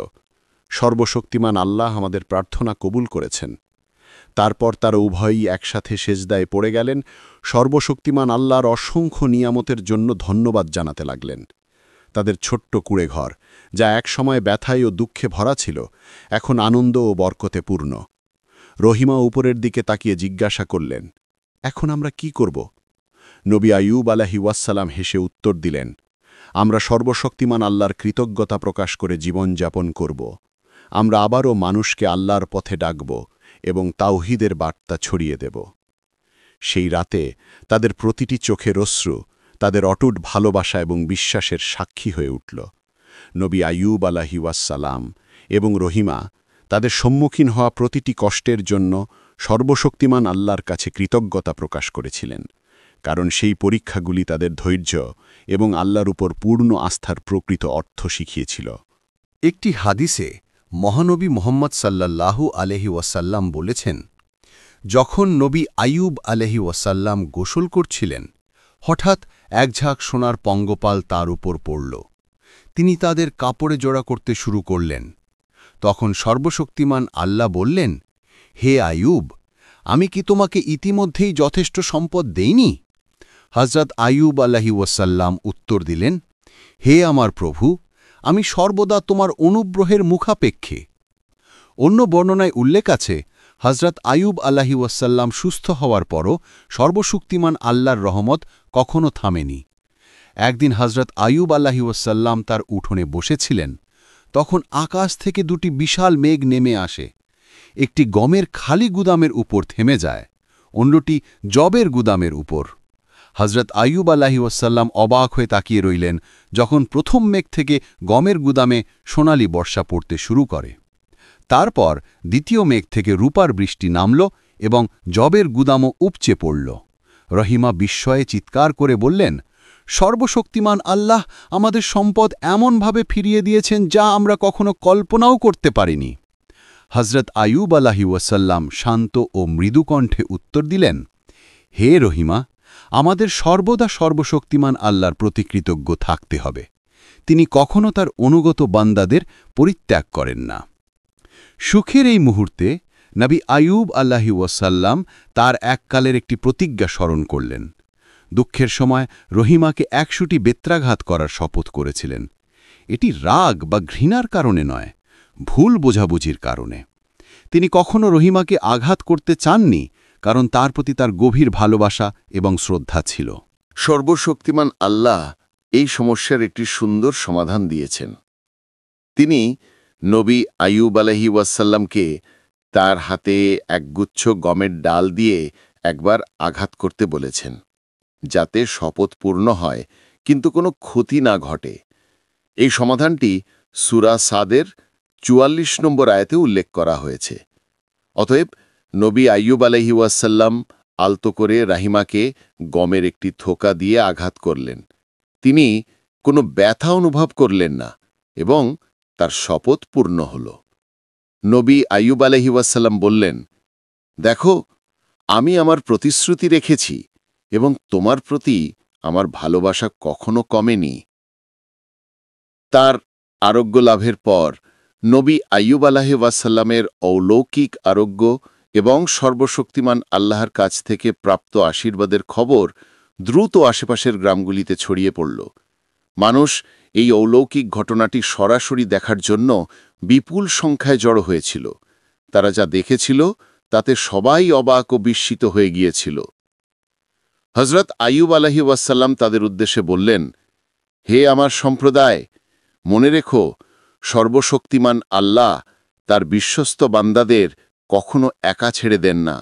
সর্বশক্তিমান আল্লাহ আমাদের প্রার্থনা কবুল করেছেন। তারপর তারা উভয়ই একসাথে সেজদায় পড়ে গেলেন, সর্বশক্তিমান আল্লাহর অসংখ্য নিয়ামতের জন্য ধন্যবাদ জানাতে লাগলেন। তাদের ছোট্ট কুঁড়ে ঘর, যা একসময় ব্যথায় ও দুঃখে ভরা ছিল, এখন আনন্দ ও বরকতে পূর্ণ। রহিমা উপরের দিকে তাকিয়ে জিজ্ঞাসা করলেন, এখন আমরা কি করব? নবী আইয়ুব আলাইহিওয়াসসালাম হেসে উত্তর দিলেন, আমরা সর্বশক্তিমান আল্লাহর কৃতজ্ঞতা প্রকাশ করে জীবন যাপন করব। আমরা আবারও মানুষকে আল্লাহর পথে ডাকব এবং তাওহীদের বার্তা ছড়িয়ে দেব। সেই রাতে তাদের প্রতিটি চোখের অশ্রু তাদের অটুট ভালোবাসা এবং বিশ্বাসের সাক্ষী হয়ে উঠল। নবী আইয়ুব আলাইহিওয়াসসালাম এবং রহিমা তাদের সম্মুখীন হওয়া প্রতিটি কষ্টের জন্য সর্বশক্তিমান আল্লাহর কাছে কৃতজ্ঞতা প্রকাশ করেছিলেন, কারণ সেই পরীক্ষাগুলি তাদের ধৈর্য এবং আল্লাহর উপর পূর্ণ আস্থার প্রকৃত অর্থ শিখিয়েছিল। একটি হাদিসে মহানবী মুহাম্মদ সাল্লাল্লাহু আলাইহি ওয়াসাল্লাম বলেছেন, যখন নবী আইয়ুব আলাইহি ওয়াসাল্লাম গোসল করছিলেন, হঠাৎ এক ঝাঁক সোনার পঙ্গপাল তার উপর পড়ল। তিনি তাদের কাপড়ে জোড়া করতে শুরু করলেন। তখন সর্বশক্তিমান আল্লাহ বললেন, হে আইয়ুব, আমি কি তোমাকে ইতিমধ্যেই যথেষ্ট সম্পদ দেইনি? হযরত আইয়ুব আলাইহি ওয়াসাল্লাম উত্তর দিলেন, হে আমার প্রভু, আমি সর্বদা তোমার অনুগ্রহের মুখাপেক্ষে। অন্য বর্ণনায় উল্লেখ আছে, হযরত আইয়ুব আলাইহি ওয়াসাল্লাম সুস্থ হওয়ার পরও সর্বশক্তিমান আল্লাহর রহমত কখনো থামেনি। একদিন হযরত আইয়ুব আলাইহি ওয়াসাল্লাম তার উঠোনে বসেছিলেন। তখন আকাশ থেকে দুটি বিশাল মেঘ নেমে আসে। একটি গমের খালি গুদামের উপর থেমে যায়, অন্যটি জবের গুদামের উপর। হযরত আইয়ুব আলাইহি ওয়াসাল্লাম অবাক হয়ে তাকিয়ে রইলেন যখন প্রথম মেঘ থেকে গমের গুদামে সোনালি বর্ষা পড়তে শুরু করে। তারপর দ্বিতীয় মেঘ থেকে রূপার বৃষ্টি নামল এবং জবের গুদামও উপচে পড়ল। রহিমা বিস্ময়ে চিৎকার করে বললেন, সর্বশক্তিমান আল্লাহ আমাদের সম্পদ এমনভাবে ফিরিয়ে দিয়েছেন যা আমরা কখনো কল্পনাও করতে পারিনি। হযরত আইয়ুব আলাইহি ওয়াসাল্লাম শান্ত ও মৃদু কণ্ঠে উত্তর দিলেন, হে রহিমা, আমাদের সর্বদা সর্বশক্তিমান আল্লাহর প্রতি কৃতজ্ঞ থাকতে হবে। তিনি কখনো তার অনুগত বান্দাদের পরিত্যাগ করেন না। সুখের এই মুহূর্তে নবী আইয়ুব আলাইহি ওয়াসাল্লাম তার এককালের একটি প্রতিজ্ঞা স্মরণ করলেন। দুঃখের সময় রহিমাকে ১০০টি বেত্রাঘাত করার শপথ করেছিলেন। এটি রাগ বা ঘৃণার কারণে নয়, ভুল বোঝাবুঝির কারণে। তিনি কখনো রহিমাকে আঘাত করতে চাননি, কারণ তার প্রতি তার গভীর ভালোবাসা এবং শ্রদ্ধা ছিল। সর্বশক্তিমান আল্লাহ এই সমস্যার একটি সুন্দর সমাধান দিয়েছেন। তিনি নবী আইয়ুব আলাইহি ওয়াসাল্লামকে তার হাতে একগুচ্ছ গমের ডাল দিয়ে একবার আঘাত করতে বলেছেন, যাতে শপথ পূর্ণ হয় কিন্তু কোনো ক্ষতি না ঘটে। এই সমাধানটি সূরা সাদের ৪৪ নম্বর আয়াতে উল্লেখ করা হয়েছে। অতএব নবী আইয়ুব আলাইহি ওয়াসাল্লাম আলতো করে রাহিমাকে গমের একটি থোকা দিয়ে আঘাত করলেন। তিনি কোনো ব্যথা অনুভব করলেন না এবং তার শপথ পূর্ণ হল। নবী আইয়ুব আলাইহি ওয়াসাল্লাম বললেন, দেখো, আমি আমার প্রতিশ্রুতি রেখেছি এবং তোমার প্রতি আমার ভালোবাসা কখনো কমেনি। তার আরোগ্য লাভের পর নবী আইয়ুব আলাইহি ওয়াসাল্লামের অলৌকিক আরোগ্য এবং সর্বশক্তিমান আল্লাহর কাছ থেকে প্রাপ্ত আশীর্বাদের খবর দ্রুত আশেপাশের গ্রামগুলিতে ছড়িয়ে পড়ল। মানুষ এই অলৌকিক ঘটনাটি সরাসরি দেখার জন্য বিপুল সংখ্যায় জড়ো হয়েছিল। তারা যা দেখেছিল তাতে সবাই অবাক ও বিস্মিত হয়ে গিয়েছিল। হযরত আইয়ুব আলাইহি ওয়াসাল্লাম তাদের উদ্দেশ্যে বললেন, হে আমার সম্প্রদায়, মনে রেখো, সর্বশক্তিমান আল্লাহ তার বিশ্বস্ত বান্দাদের কখনো একা ছেড়ে দেন না।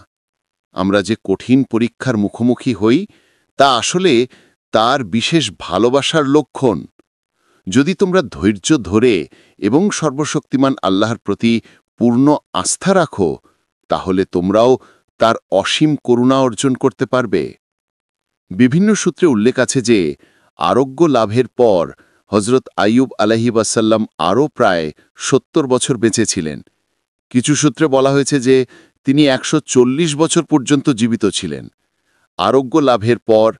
আমরা যে কঠিন পরীক্ষার মুখোমুখি হই তা আসলে তার বিশেষ ভালোবাসার লক্ষণ। যদি তোমরা ধৈর্য ধরে এবং সর্বশক্তিমান আল্লাহর প্রতি পূর্ণ আস্থা রাখো, তাহলে তোমরাও তার অসীম করুণা অর্জন করতে পারবে। বিভিন্ন সূত্রে উল্লেখ আছে যে আরোগ্য লাভের পর হজরত আইয়ুব আলাইহিওয়াসাল্লাম আরও প্রায় ৭০ বছর বেঁচে ছিলেন। কিছু সূত্রে বলা হয়েছে যে তিনি ১৪০ বছর পর্যন্ত জীবিত ছিলেন। আরোগ্য লাভের পর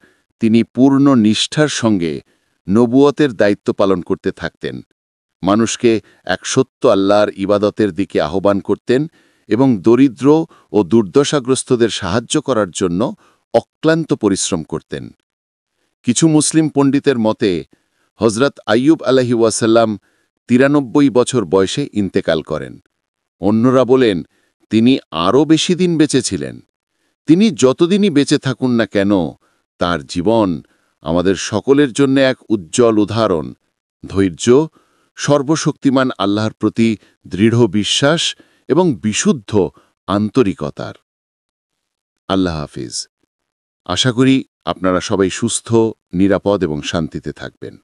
তিনি পূর্ণ নিষ্ঠার সঙ্গে নবুয়তের দায়িত্ব পালন করতে থাকতেন। মানুষকে এক সত্য আল্লাহর ইবাদতের দিকে আহ্বান করতেন এবং দরিদ্র ও দুর্দশাগ্রস্তদের সাহায্য করার জন্য অক্লান্ত পরিশ্রম করতেন। কিছু মুসলিম পণ্ডিতের মতে হজরত আইয়ুব আলাইহিওয়াসাল্লাম ৯৩ বছর বয়সে ইন্তেকাল করেন। অন্যরা বলেন তিনি আরও বেশি দিন বেঁচে ছিলেন। তিনি যতদিনই বেঁচে থাকুন না কেন, তার জীবন আমাদের সকলের জন্য এক উজ্জ্বল উদাহরণ ধৈর্য, সর্বশক্তিমান আল্লাহর প্রতি দৃঢ় বিশ্বাস এবং বিশুদ্ধ আন্তরিকতার। আল্লাহ হাফিজ। আশা করি আপনারা সবাই সুস্থ, নিরাপদ এবং শান্তিতে থাকবেন।